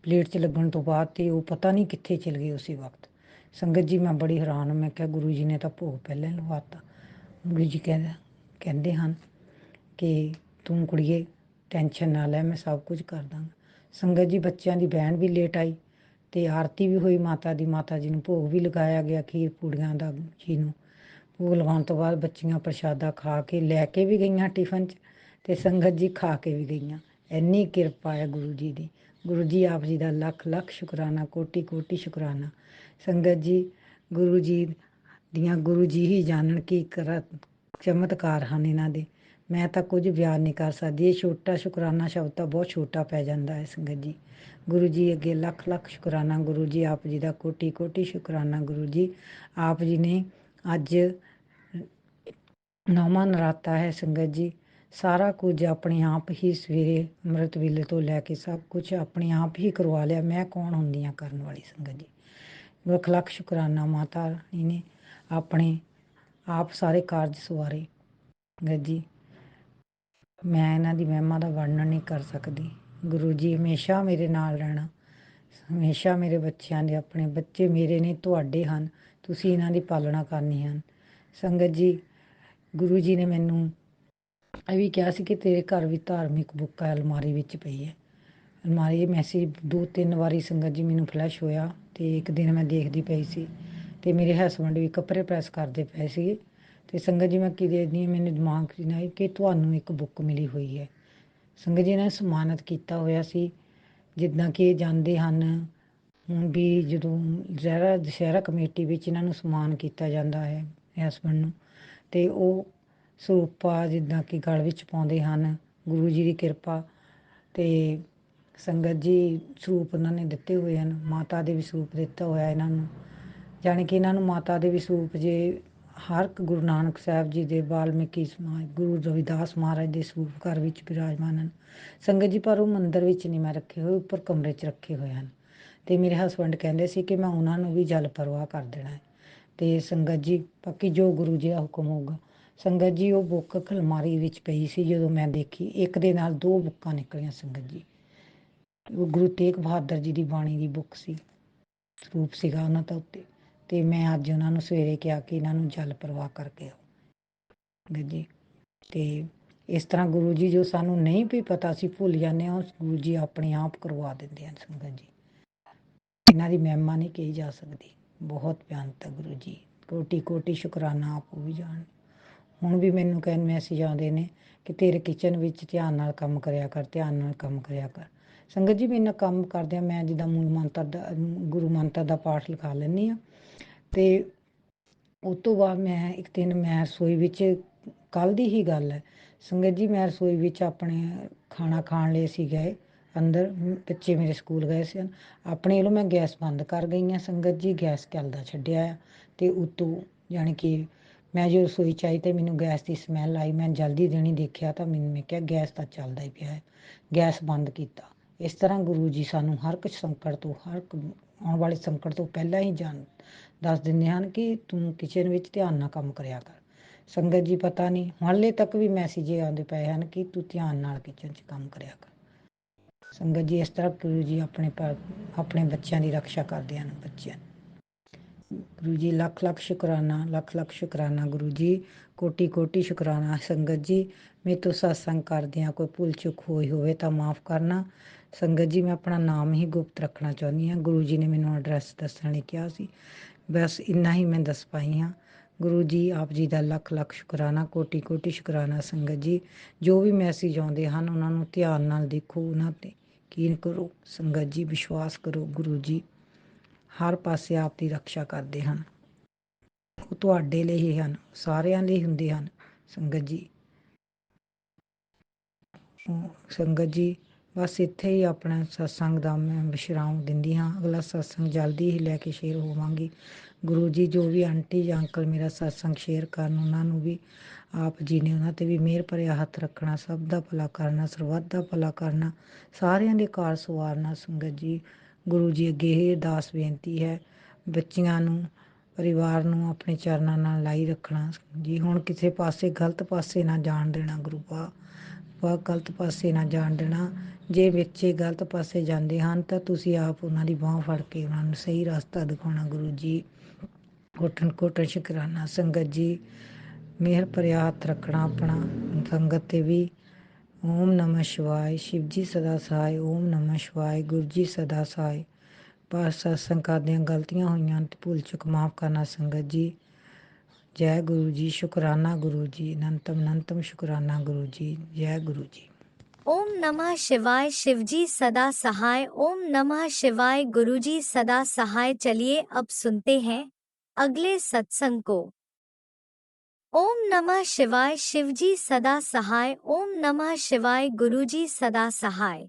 ਪਲੇਟ 'ਚ ਲੱਗਣ ਤੋਂ ਬਾਅਦ ਅਤੇ ਉਹ ਪਤਾ ਨਹੀਂ ਕਿੱਥੇ ਚਲ ਗਈ ਉਸੇ ਵਕਤ। ਸੰਗਤ ਜੀ, ਮੈਂ ਬੜੀ ਹੈਰਾਨ, ਮੈਂ ਕਿਹਾ ਗੁਰੂ ਜੀ ਨੇ ਤਾਂ ਭੋਗ ਪਹਿਲਾਂ ਹੀ ਲਵਾਤਾ। ਗੁਰੂ ਜੀ ਕਹਿੰਦੇ ਹਨ ਕਿ ਤੂੰ ਕੁੜੀਏ ਟੈਨਸ਼ਨ ਨਾ ਲੈ, ਮੈਂ ਸਭ ਕੁਝ ਕਰ ਦਾਂਗਾ। ਸੰਗਤ ਜੀ, ਬੱਚਿਆਂ ਦੀ ਬਹਿਣ ਵੀ ਲੇਟ ਆਈ ਅਤੇ ਆਰਤੀ ਵੀ ਹੋਈ ਮਾਤਾ ਦੀ। ਮਾਤਾ ਜੀ ਨੂੰ ਭੋਗ ਵੀ ਲਗਾਇਆ ਗਿਆ, ਖੀਰ ਪੂੜੀਆਂ ਦਾ ਜੀ ਨੂੰ ਭੋਗ ਲਗਾਉਣ ਤੋਂ ਬਾਅਦ ਬੱਚੀਆਂ ਪ੍ਰਸ਼ਾਦਾ ਖਾ ਕੇ ਲੈ ਕੇ ਵੀ ਗਈਆਂ ਟਿਫਨ 'ਚ, ਅਤੇ ਸੰਗਤ ਜੀ ਖਾ ਕੇ ਵੀ ਗਈਆਂ। ਇੰਨੀ ਕਿਰਪਾ ਹੈ ਗੁਰੂ ਜੀ ਦੀ। ਗੁਰੂ ਜੀ ਆਪ ਜੀ ਦਾ ਲੱਖ ਲੱਖ ਸ਼ੁਕਰਾਨਾ, ਕੋਟੀ ਕੋਟੀ ਸ਼ੁਕਰਾਨਾ। ਸੰਗਤ ਜੀ, ਗੁਰੂ ਜੀ ਦੀਆਂ ਗੁਰੂ ਜੀ ਹੀ ਜਾਣਨ ਕੀ ਚਮਤਕਾਰ ਹਨ ਇਹਨਾਂ ਦੇ। ਮੈਂ ਤਾਂ ਕੁਝ ਬਿਆਨ ਨਹੀਂ ਕਰ ਸਕਦੀ। ਇਹ ਛੋਟਾ ਸ਼ੁਕਰਾਨਾ ਸ਼ਬਦ ਤਾਂ ਬਹੁਤ ਛੋਟਾ ਪੈ ਜਾਂਦਾ ਹੈ ਸੰਗਤ ਜੀ। ਗੁਰੂ ਜੀ ਅੱਗੇ ਲੱਖ ਲੱਖ ਸ਼ੁਕਰਾਨਾ। ਗੁਰੂ ਜੀ ਆਪ ਜੀ ਦਾ ਕੋਟੀ ਕੋਟੀ ਸ਼ੁਕਰਾਨਾ। ਗੁਰੂ ਜੀ ਆਪ ਜੀ ਨੇ ਅੱਜ 9ਵਾਂ ਨਰਾਤਾ ਹੈ ਸੰਗਤ ਜੀ। ਸਾਰਾ ਕੁਝ ਆਪਣੇ ਆਪ ਹੀ ਸਵੇਰੇ ਅੰਮ੍ਰਿਤ ਵੇਲੇ ਤੋਂ ਲੈ ਕੇ ਸਭ ਕੁਝ ਆਪਣੇ ਆਪ ਹੀ ਕਰਵਾ ਲਿਆ। ਮੈਂ ਕੌਣ ਹੁੰਦੀ ਹਾਂ ਕਰਨ ਵਾਲੀ ਸੰਗਤ ਜੀ। ਲੱਖ ਲੱਖ ਸ਼ੁਕਰਾਨਾ। ਮਾਤਾ ਰਾਣੀ ਨੇ ਆਪਣੇ ਆਪ ਸਾਰੇ ਕਾਰਜ ਸਵਾਰੇ। ਸੰਗਤ ਜੀ, ਮੈਂ ਇਹਨਾਂ ਦੀ ਮਹਿਮਾ ਦਾ ਵਰਣਨ ਨਹੀਂ ਕਰ ਸਕਦੀ। ਗੁਰੂ ਜੀ ਹਮੇਸ਼ਾ ਮੇਰੇ ਨਾਲ ਰਹਿਣਾ, ਹਮੇਸ਼ਾ ਮੇਰੇ ਬੱਚਿਆਂ ਦੇ, ਆਪਣੇ ਬੱਚੇ ਮੇਰੇ ਨੇ, ਤੁਹਾਡੇ ਹਨ, ਤੁਸੀਂ ਇਹਨਾਂ ਦੀ ਪਾਲਣਾ ਕਰਨੀ ਹਨ। ਸੰਗਤ ਜੀ, ਗੁਰੂ ਜੀ ਨੇ ਮੈਨੂੰ ਇਹ ਵੀ ਕਿਹਾ ਸੀ ਕਿ ਤੇਰੇ ਘਰ ਵੀ ਧਾਰਮਿਕ ਬੁੱਕ ਹੈ, ਅਲਮਾਰੀ ਵਿੱਚ ਪਈ ਹੈ। ਅਲਮਾਰੀ ਮੈਸੇਜ 2-3 ਵਾਰੀ ਸੰਗਤ ਜੀ ਮੈਨੂੰ ਫਲੈਸ਼ ਹੋਇਆ ਅਤੇ ਇੱਕ ਦਿਨ ਮੈਂ ਦੇਖਦੀ ਪਈ ਸੀ ਅਤੇ ਮੇਰੇ ਹਸਬੈਂਡ ਵੀ ਕੱਪੜੇ ਪ੍ਰੈਸ ਕਰਦੇ ਪਏ ਸੀਗੇ ਤੇ ਸੰਗਤ ਜੀ ਮੈਂ ਕੀ ਦੇਖਦੀ ਹਾਂ, ਮੈਨੂੰ ਦਿਮਾਗ 'ਚ ਨਾ ਆਈ ਕਿ ਤੁਹਾਨੂੰ ਇੱਕ ਬੁੱਕ ਮਿਲੀ ਹੋਈ ਹੈ। ਸੰਗਤ ਜੀ ਨੇ ਸਨਮਾਨਿਤ ਕੀਤਾ ਹੋਇਆ ਸੀ, ਜਿੱਦਾਂ ਕਿ ਇਹ ਜਾਂਦੇ ਹਨ ਹੁਣ ਵੀ ਜਦੋਂ ਦੁਸਹਿਰਾ ਕਮੇਟੀ ਵਿੱਚ ਇਹਨਾਂ ਨੂੰ ਸਨਮਾਨ ਕੀਤਾ ਜਾਂਦਾ ਹੈ ਹਸਬੈਂਡ ਨੂੰ, ਤੇ ਉਹ ਸਰੂਪਾ ਜਿੱਦਾਂ ਕਿ ਗਲ ਵਿੱਚ ਪਾਉਂਦੇ ਹਨ, ਗੁਰੂ ਜੀ ਦੀ ਕਿਰਪਾ। ਤੇ ਸੰਗਤ ਜੀ ਸਰੂਪ ਉਹਨਾਂ ਨੇ ਦਿੱਤੇ ਹੋਏ ਹਨ, ਮਾਤਾ ਦੇ ਵੀ ਸਰੂਪ ਦਿੱਤਾ ਹੋਇਆ ਇਹਨਾਂ ਨੂੰ, ਜਾਣੀ ਕਿ ਇਹਨਾਂ ਨੂੰ ਮਾਤਾ ਦੇ ਵੀ ਸਰੂਪ ਜੇ ਹਰ ਇੱਕ ਗੁਰੂ ਨਾਨਕ ਸਾਹਿਬ ਜੀ ਦੇ, ਵਾਲਮੀਕੀ ਸਮਾਜ, ਗੁਰੂ ਰਵਿਦਾਸ ਮਹਾਰਾਜ ਦੇ ਸਰੂਪ ਘਰ ਵਿੱਚ ਬਿਰਾਜਮਾਨ ਹਨ ਸੰਗਤ ਜੀ। ਪਰ ਉਹ ਮੰਦਿਰ ਵਿੱਚ ਨਹੀਂ ਮੈਂ ਰੱਖੇ ਹੋਏ, ਉੱਪਰ ਕਮਰੇ 'ਚ ਰੱਖੇ ਹੋਏ ਹਨ। ਤੇ ਮੇਰੇ ਹਸਬੈਂਡ ਕਹਿੰਦੇ ਸੀ ਕਿ ਮੈਂ ਉਹਨਾਂ ਨੂੰ ਵੀ ਜਲ ਪ੍ਰਵਾਹ ਕਰ ਦੇਣਾ ਹੈ। ਤੇ ਸੰਗਤ ਜੀ ਬਾਕੀ ਜੋ ਗੁਰੂ ਜੀ ਦਾ ਹੁਕਮ ਹੋਊਗਾ। ਸੰਗਤ ਜੀ ਉਹ ਬੁੱਕ ਅਲਮਾਰੀ ਵਿੱਚ ਪਈ ਸੀ, ਜਦੋਂ ਮੈਂ ਦੇਖੀ ਇੱਕ ਦੇ ਨਾਲ 2 ਬੁੱਕਾਂ ਨਿਕਲੀਆਂ ਸੰਗਤ ਜੀ। ਉਹ ਗੁਰੂ ਤੇਗ ਬਹਾਦਰ ਜੀ ਦੀ ਬਾਣੀ ਦੀ ਬੁੱਕ ਸੀ, ਸਰੂਪ ਸੀਗਾ ਉਹਨਾਂ ਦਾ ਉੱਤੇ। ਤੇ ਮੈਂ ਅੱਜ ਉਹਨਾਂ ਨੂੰ ਸਵੇਰੇ ਕਿਹਾ ਕਿ ਇਹਨਾਂ ਨੂੰ ਜਲ ਪ੍ਰਵਾਹ ਕਰਕੇ ਆਓ ਸੰਗਤ ਜੀ। ਤੇ ਇਸ ਤਰ੍ਹਾਂ ਗੁਰੂ ਜੀ ਜੋ ਸਾਨੂੰ ਨਹੀਂ ਵੀ ਪਤਾ ਸੀ ਭੁੱਲ ਜਾਂਦੇ ਹਾਂ, ਗੁਰੂ ਜੀ ਆਪਣੇ ਆਪ ਕਰਵਾ ਦਿੰਦੇ ਹਨ ਸੰਗਤ ਜੀ। ਇਹਨਾਂ ਦੀ ਮਹਿਮਾ ਨਹੀਂ ਕਹੀ ਜਾ ਸਕਦੀ, ਬਹੁਤ ਬਿਆਨਤ ਹੈ ਗੁਰੂ ਜੀ, ਕੋਟੀ ਕੋਟੀ ਸ਼ੁਕਰਾਨਾ ਆਪ ਉਹ ਵੀ ਜਾਣ। ਹੁਣ ਵੀ ਮੈਨੂੰ ਕਹਿਣ ਮੈਸੇਜ ਆਉਂਦੇ ਨੇ ਕਿ ਤੇਰੇ ਕਿਚਨ ਵਿੱਚ ਧਿਆਨ ਨਾਲ ਕੰਮ ਕਰਿਆ ਕਰ, ਧਿਆਨ ਨਾਲ ਕੰਮ ਕਰਿਆ ਕਰ। ਸੰਗਤ ਜੀ ਮੇਰੇ ਨਾਲ ਕੰਮ ਕਰਦਿਆਂ ਮੈਂ ਜਿੱਦਾਂ ਮੂਲ ਮੰਤਰ ਦਾ, ਗੁਰੂ ਮੰਤਰ ਦਾ ਪਾਠ ਲਿਖਾ ਲੈਂਦੀ ਹਾਂ। ਤੇ ਉਸ ਤੋਂ ਬਾਅਦ ਮੈਂ ਇੱਕ ਦਿਨ ਮੈਂ ਰਸੋਈ ਵਿੱਚ, ਕੱਲ੍ਹ ਦੀ ਹੀ ਗੱਲ ਹੈ ਸੰਗਤ ਜੀ, ਮੈਂ ਰਸੋਈ ਵਿੱਚ ਆਪਣੇ ਖਾਣਾ ਖਾਣ ਲਈ ਅਸੀਂ ਗਏ ਅੰਦਰ, ਬੱਚੇ ਮੇਰੇ ਸਕੂਲ ਗਏ ਸੀ। ਆਪਣੇ ਵੱਲੋਂ ਮੈਂ ਗੈਸ ਬੰਦ ਕਰ ਗਈ ਹਾਂ ਸੰਗਤ ਜੀ, ਗੈਸ ਚੱਲਦਾ ਛੱਡਿਆ ਆ। ਤੇ ਉੱਤੋਂ ਜਾਣੀ ਕਿ ਮੈਂ ਜੋ ਰਸੋਈ 'ਚ ਆਈ ਤੇ ਮੈਨੂੰ ਗੈਸ ਦੀ ਸਮੈਲ ਆਈ, ਮੈਂ ਜਲਦੀ ਦੇਣੀ ਦੇਖਿਆ ਤਾਂ ਮੈਨੂੰ, ਮੈਂ ਕਿਹਾ ਗੈਸ ਤਾਂ ਚੱਲਦਾ ਹੀ ਪਿਆ ਹੈ, ਗੈਸ ਬੰਦ ਕੀਤਾ। ਇਸ ਤਰ੍ਹਾਂ ਗੁਰੂ ਜੀ ਸਾਨੂੰ ਹਰ ਇੱਕ ਸੰਕਟ ਤੋਂ, ਹਰ ਇੱਕ ਆਉਣ ਵਾਲੇ ਸੰਕਟ ਤੋਂ ਪਹਿਲਾਂ ਹੀ ਦੱਸ ਦਿੰਦੇ ਹਨ ਕਿ ਤੂੰ ਕਿਚਨ ਵਿੱਚ ਧਿਆਨ ਨਾਲ ਕੰਮ ਕਰਿਆ ਕਰ। ਸੰਗਤ ਜੀ ਪਤਾ ਨਹੀਂ ਹਾਲੇ ਤੱਕ ਵੀ ਮੈਸੇਜ ਆਉਂਦੇ ਪਏ ਹਨ ਕਿ ਤੂੰ ਧਿਆਨ ਨਾਲ ਕਿਚਨ 'ਚ ਕੰਮ ਕਰਿਆ ਕਰ। ਸੰਗਤ ਜੀ ਇਸ ਤਰ੍ਹਾਂ ਗੁਰੂ ਜੀ ਆਪਣੇ ਬੱਚਿਆਂ ਦੀ ਰਕਸ਼ਾ ਕਰਦੇ ਹਨ, ਬੱਚਿਆਂ। ਗੁਰੂ ਜੀ ਲੱਖ ਲੱਖ ਸ਼ੁਕਰਾਨਾ, ਲੱਖ ਲੱਖ ਸ਼ੁਕਰਾਨਾ ਗੁਰੂ ਜੀ, ਕੋਟੀ ਕੋਟੀ ਸ਼ੁਕਰਾਨਾ ਸੰਗਤ ਜੀ। ਮੇਰੇ ਤੋਂ ਸਤਸੰਗ ਕਰਦਿਆਂ ਕੋਈ ਭੁੱਲ ਚੁੱਕ ਹੋਈ ਹੋਵੇ ਤਾਂ ਮਾਫ਼ ਕਰਨਾ ਸੰਗਤ ਜੀ। ਮੈਂ ਆਪਣਾ ਨਾਮ ਹੀ ਗੁਪਤ ਰੱਖਣਾ ਚਾਹੁੰਦੀ ਹਾਂ, ਗੁਰੂ ਜੀ ਨੇ ਮੈਨੂੰ ਐਡਰੈਸ ਦੱਸਣ ਲਈ ਕਿਹਾ ਸੀ, ਬਸ ਇੰਨਾ ਹੀ ਮੈਂ ਦੱਸ ਪਾਈ ਹਾਂ। ਗੁਰੂ ਜੀ ਆਪ ਜੀ ਦਾ ਲੱਖ ਲੱਖ ਸ਼ੁਕਰਾਨਾ, ਕੋਟੀ ਕੋਟੀ ਸ਼ੁਕਰਾਨਾ ਸੰਗਤ ਜੀ। ਜੋ ਵੀ ਮੈਸੇਜ ਆਉਂਦੇ ਹਨ ਉਹਨਾਂ ਨੂੰ ਧਿਆਨ ਨਾਲ ਦੇਖੋ, ਉਹਨਾਂ 'ਤੇ ਯਕੀਨ ਕਰੋ ਸੰਗਤ ਜੀ, ਵਿਸ਼ਵਾਸ ਕਰੋ। ਗੁਰੂ ਜੀ ਹਰ ਪਾਸੇ ਆਪ ਦੀ ਰਕਸ਼ਾ ਕਰਦੇ ਹਨ, ਉਹ ਤੁਹਾਡੇ ਲਈ ਹੀ ਹਨ, ਸਾਰਿਆਂ ਲਈ ਹੁੰਦੇ ਹਨ ਸੰਗਤ ਜੀ। ਸੰਗਤ ਜੀ ਬਸ ਇੱਥੇ ਹੀ ਆਪਣਾ ਸਤਸੰਗ ਦਾ ਮੈਂ ਵਿਸ਼ਰਾਮ ਦਿੰਦੀ ਹਾਂ, ਅਗਲਾ ਸਤਸੰਗ ਜਲਦੀ ਹੀ ਲੈ ਕੇ ਸ਼ੇਅਰ ਹੋਵਾਂਗੀ। ਗੁਰੂ ਜੀ ਜੋ ਵੀ ਆਂਟੀ ਜਾਂ ਅੰਕਲ ਮੇਰਾ ਸਤਸੰਗ ਸ਼ੇਅਰ ਕਰਨ, ਉਹਨਾਂ ਨੂੰ ਵੀ ਆਪ ਜੀ ਨੇ ਉਹਨਾਂ 'ਤੇ ਵੀ ਮਿਹਰ ਭਰਿਆ ਹੱਥ ਰੱਖਣਾ, ਸਭ ਦਾ ਭਲਾ ਕਰਨਾ, ਸਰਬੱਤ ਦਾ ਭਲਾ ਕਰਨਾ, ਸਾਰਿਆਂ ਦੇ ਕਾਰ ਸਵਾਰਨਾ ਸੰਗਤ ਜੀ। ਗੁਰੂ ਜੀ ਅੱਗੇ ਇਹ ਅਰਦਾਸ ਬੇਨਤੀ ਹੈ, ਬੱਚਿਆਂ ਨੂੰ, ਪਰਿਵਾਰ ਨੂੰ ਆਪਣੇ ਚਰਨਾਂ ਨਾਲ ਲਾਈ ਰੱਖਣਾ ਜੀ। ਹੁਣ ਕਿਸੇ ਪਾਸੇ ਗਲਤ ਪਾਸੇ ਨਾ ਜਾਣ ਦੇਣਾ ਗੁਰੂ ਪਾ, ਗਲਤ ਪਾਸੇ ਨਾ ਜਾਣ ਦੇਣਾ। ਜੇ ਬੱਚੇ ਗਲਤ ਪਾਸੇ ਜਾਂਦੇ ਹਨ ਤਾਂ ਤੁਸੀਂ ਆਪ ਉਹਨਾਂ ਦੀ ਬਾਂਹ ਫੜ ਕੇ ਉਹਨਾਂ ਨੂੰ ਸਹੀ ਰਸਤਾ ਦਿਖਾਉਣਾ ਗੁਰੂ ਜੀ। ਕੋਟਨ ਕੋਟਨ ਸ਼ੁਕਰਾਨਾ ਸੰਗਤ ਜੀ, ਮਿਹਰ ਭਰਿਆ ਹੱਥ ਰੱਖਣਾ ਆਪਣਾ ਸੰਗਤ 'ਤੇ ਵੀ। ਓਮ ਨਮः ਸ਼ਿਵਾਏ, ਸ਼ਿਵ ਜੀ ਸਦਾ ਸਹਾਇ, ਓਮ ਨਮः ਸ਼ਿਵਾਏ, ਗੁਰੂ ਜੀ ਸਦਾ ਸਹਾਇ। ਬਸ ਸਤਸੰਗ ਕਰਦਿਆਂ ਗਲਤੀਆਂ ਹੋਈਆਂ ਤੇ ਭੁੱਲ ਚੁੱਕ ਮਾਫ਼ ਕਰਨਾ ਸੰਗਤ ਜੀ। ਜੈ ਗੁਰੂ ਜੀ, ਸ਼ੁਕਰਾਨਾ ਗੁਰੂ ਜੀ, ਅਨੰਤਮ ਅਨੰਤਮ ਸ਼ੁਕਰਾਨਾ ਗੁਰੂ ਜੀ, ਜੈ ਗੁਰੂ ਜੀ। ओम नमः शिवाय, शिवजी सदा सहाय। ओम नमः शिवाय, गुरुजी सदा सहाय। चलिए अब सुनते हैं अगले सत्संग को। ओम नमः शिवाय, शिवजी सदा सहाय। ओम नमः शिवाय, गुरुजी सदा सहाय।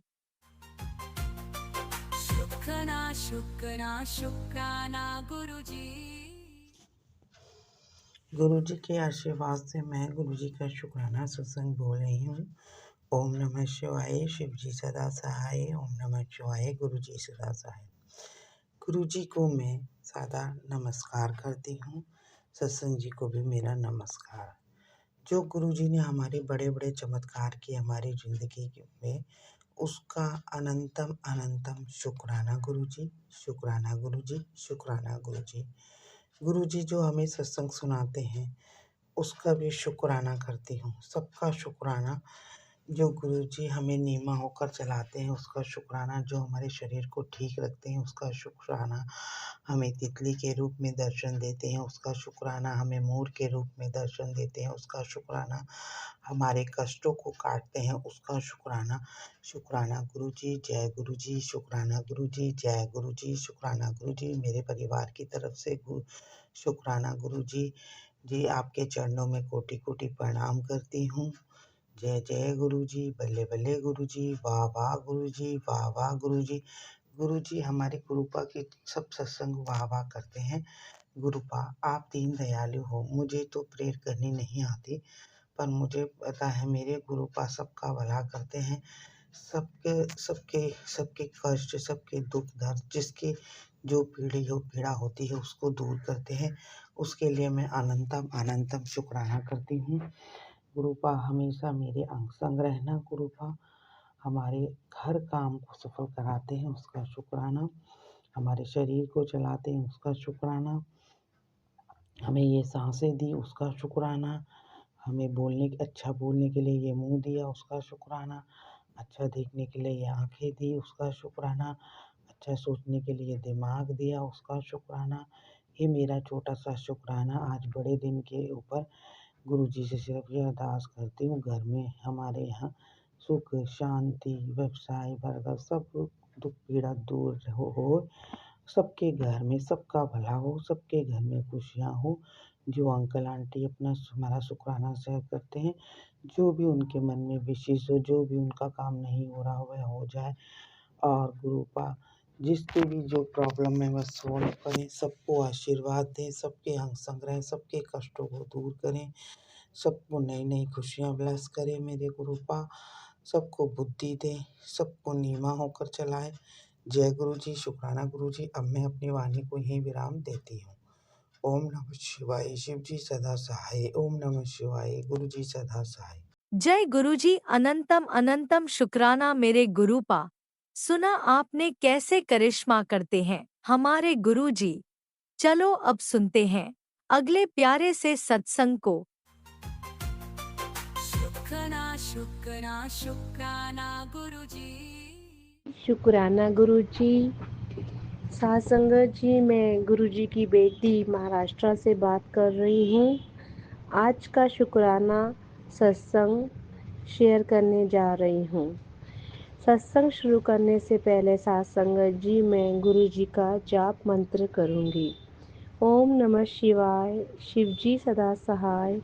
शुक्राना शुक्राना शुक्राना गुरुजी। गुरु जी के आशीर्वाद से मैं गुरु जी का शुक्राना सत्संग बोल रही हूँ। ओम नमः शिवाय, शिव जी सदा सहाय। ओम नमः शिवाय, गुरु जी सदा सहाय। गुरु जी को मैं सादा नमस्कार करती हूँ, सत्संग जी को भी मेरा नमस्कार। जो गुरु जी ने हमारे बड़े बड़े चमत्कार किए हमारी ज़िंदगी में, उसका अनंतम अनंतम शुक्राना गुरु जी, शुक्राना गुरु जी, शुक्राना गुरु जी। गुरु जी जो हमें सत्संग सुनाते हैं उसका भी शुक्राना करती हूँ, सबका शुक्राना जो गुरुजी हमें नीमा होकर चलाते हैं उसका शुक्राना, जो हमारे शरीर को ठीक रखते हैं उसका शुक्राना, हमें तितली के रूप में दर्शन देते हैं उसका शुक्राना, हमें मोर के रूप में दर्शन देते हैं उसका शुक्राना, हमारे कष्टों को काटते हैं उसका शुक्राना। शुक्राना गुरुजी, जय गुरुजी, शुक्राना गुरुजी, जय गुरुजी, शुक्राना गुरुजी। मेरे परिवार की तरफ से शुक्राना गुरुजी जी, आपके चरणों में कोटि कोटि प्रणाम करती हूँ। जय जय गुरुजी, बल्ले बल्ले गुरुजी, वाह वाह गुरुजी, वाह वाह गुरुजी। गुरुजी हमारी गुरुपा की सब सत्संग वाह वाह करते हैं। गुरुपा आप दीन दयालु हो, मुझे तो प्रेयर करनी नहीं आती, पर मुझे पता है मेरे गुरुपा सबका भला करते हैं। सबके सबके सबके कष्ट, सबके दुख दर्द, जिसकी जो पीड़ा होती है उसको दूर करते हैं। उसके लिए मैं अनंतम अनंतम शुक्राना करती हूँ। गुरुपा हमेशा मेरे अंग संग रहना। गुरुपा हमारे हर काम को सफल कराते हैं उसका शुक्राना, हमारे शरीर को चलाते हैं उसका शुक्राना, हमें ये सांसें दी उसका शुक्राना, हमें अच्छा बोलने के लिए ये मुंह दिया उसका शुक्राना, अच्छा देखने के लिए ये आंखें दी उसका शुक्राना, अच्छा सोचने के लिए दिमाग दिया उसका शुक्राना। ये मेरा छोटा सा शुक्राना आज बड़े दिन के ऊपर गुरुजी से सिर्फ ये अरदास करती हूँ, घर में हमारे यहाँ सुख शांति व्यवसाय बरकत सब दुख पीड़ा दूर हो, सबके घर में सबका भला हो, सबके घर में खुशियाँ हो। जो अंकल आंटी अपना हमारा शुक्राना शेयर करते हैं, जो भी उनके मन में विशेष हो, जो भी उनका काम नहीं हो रहा वह हो जाए। और गुरुपा जिसकी भी जो प्रॉब्लम है वह सॉल्व करें, सबको आशीर्वाद दें, सबके अंग संग रहें, सबके कष्टों को दूर करें, सबको नई नई खुशियाँ ब्लेस करें मेरे गुरुपा, सबको बुद्धि दें, सबको नीमा होकर चलाएं। जय गुरुजी, शुक्राना गुरुजी। अब मैं अपनी वाणी को यहीं विराम देती हूँ। ओम नमः शिवाय, शिव जी सदा सहाय। ओम नमः शिवाय, गुरु जी सदा सहाय। जय गुरुजी, अनंतम अनंतम शुक्राना मेरे गुरुपा। सुना आपने कैसे करिश्मा करते हैं हमारे गुरुजी। चलो अब सुनते हैं अगले प्यारे से सत्संग को। शुक्राना शुक्राना शुक्राना गुरुजी। शुक्राना गुरुजी। साथ संगत जी, मैं गुरुजी की बेटी महाराष्ट्र से बात कर रही हूँ। आज का शुक्राना सत्संग शेयर करने जा रही हूँ। सत्संग शुरू करने से पहले साथ संगत जी मैं गुरुजी का जाप मंत्र करूँगी। ओम नमः शिवाय, शिव जी सदा सहाय।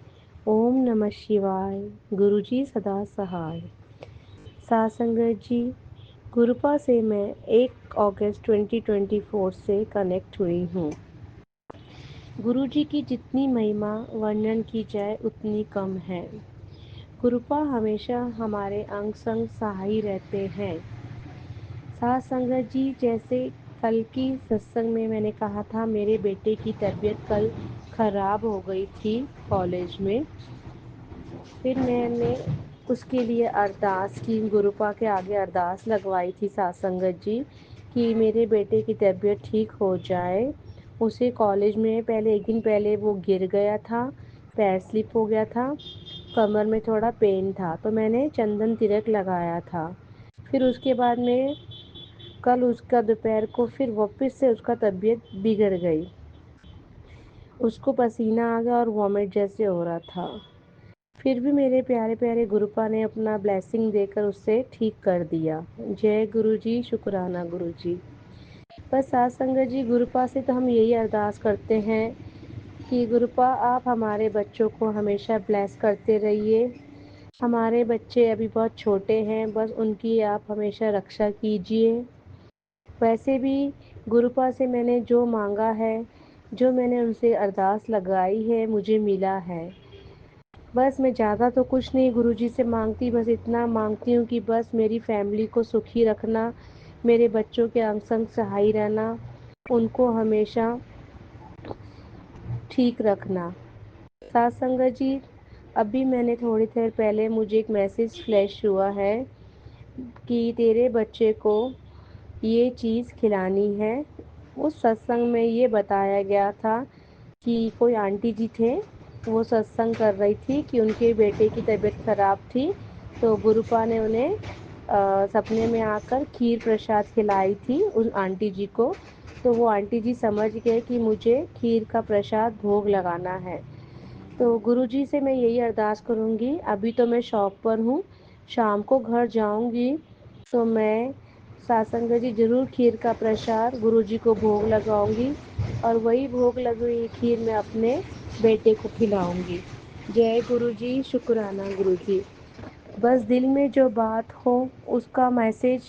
ओम नमः शिवाय, गुरुजी सदा सहाय। साथ संगत जी, गुरुपा से मैं 1 अगस्त 2024 से कनेक्ट हुई हूँ। गुरुजी की जितनी महिमा वर्णन की जाए उतनी कम है। गुरुपा हमेशा हमारे अंग संग सहाय रहते हैं। साथ संगत जी, जैसे कल की सत्संग में मैंने कहा था मेरे बेटे की तबीयत कल ख़राब हो गई थी कॉलेज में। फिर मैंने उसके लिए अरदास की, गुरुपा के आगे अरदास लगवाई थी साथ संगत जी कि मेरे बेटे की तबीयत ठीक हो जाए। उसे कॉलेज में पहले 1 दिन पहले वो गिर गया था, पैर स्लिप हो गया था, कमर में थोड़ा पेन था, तो मैंने चंदन तिलक लगाया था। फिर उसके बाद में कल उसका दोपहर को फिर वापस से उसका तबीयत बिगड़ गई। उसको पसीना आ गया और वॉमिट जैसे हो रहा था। फिर भी मेरे प्यारे प्यारे गुरुपा ने अपना ब्लेसिंग देकर उससे ठीक कर दिया। जय गुरुजी, शुक्राना गुरुजी। बस साथ संगत जी, गुरुपा से तो हम यही अरदास करते हैं कि गुरुपा आप हमारे बच्चों को हमेशा ब्लेस करते रहिए। हमारे बच्चे अभी बहुत छोटे हैं, बस उनकी आप हमेशा रक्षा कीजिए। वैसे भी गुरुपा से मैंने जो मांगा है, जो मैंने उनसे अरदास लगाई है, मुझे मिला है। बस मैं ज़्यादा तो कुछ नहीं गुरुजी से मांगती, बस इतना मांगती हूँ कि बस मेरी फैमिली को सुखी रखना, मेरे बच्चों के अंग संग सहाय रहना, उनको हमेशा ठीक रखना। साथ संगत जी, अभी मैंने थोड़ी देर पहले मुझे एक मैसेज फ्लैश हुआ है कि तेरे बच्चे को ये चीज़ खिलानी है। उस सत्संग में ये बताया गया था कि कोई आंटी जी थे, वो सत्संग कर रही थी कि उनके बेटे की तबीयत ख़राब थी, तो गुरुपा ने उन्हें सपने में आकर खीर प्रसाद खिलाई थी उस आंटी जी को। तो वो आंटी जी समझ गए कि मुझे खीर का प्रसाद भोग लगाना है। तो गुरुजी से मैं यही अरदास करूँगी, अभी तो मैं शॉप पर हूँ, शाम को घर जाऊँगी तो मैं सत्संग जी ज़रूर खीर का प्रसाद गुरुजी को भोग लगाऊँगी और वही भोग लगी हुई खीर मैं अपने बेटे को खिलाऊँगी। जय गुरुजी, शुक्राना गुरुजी। बस दिल में जो बात हो उसका मैसेज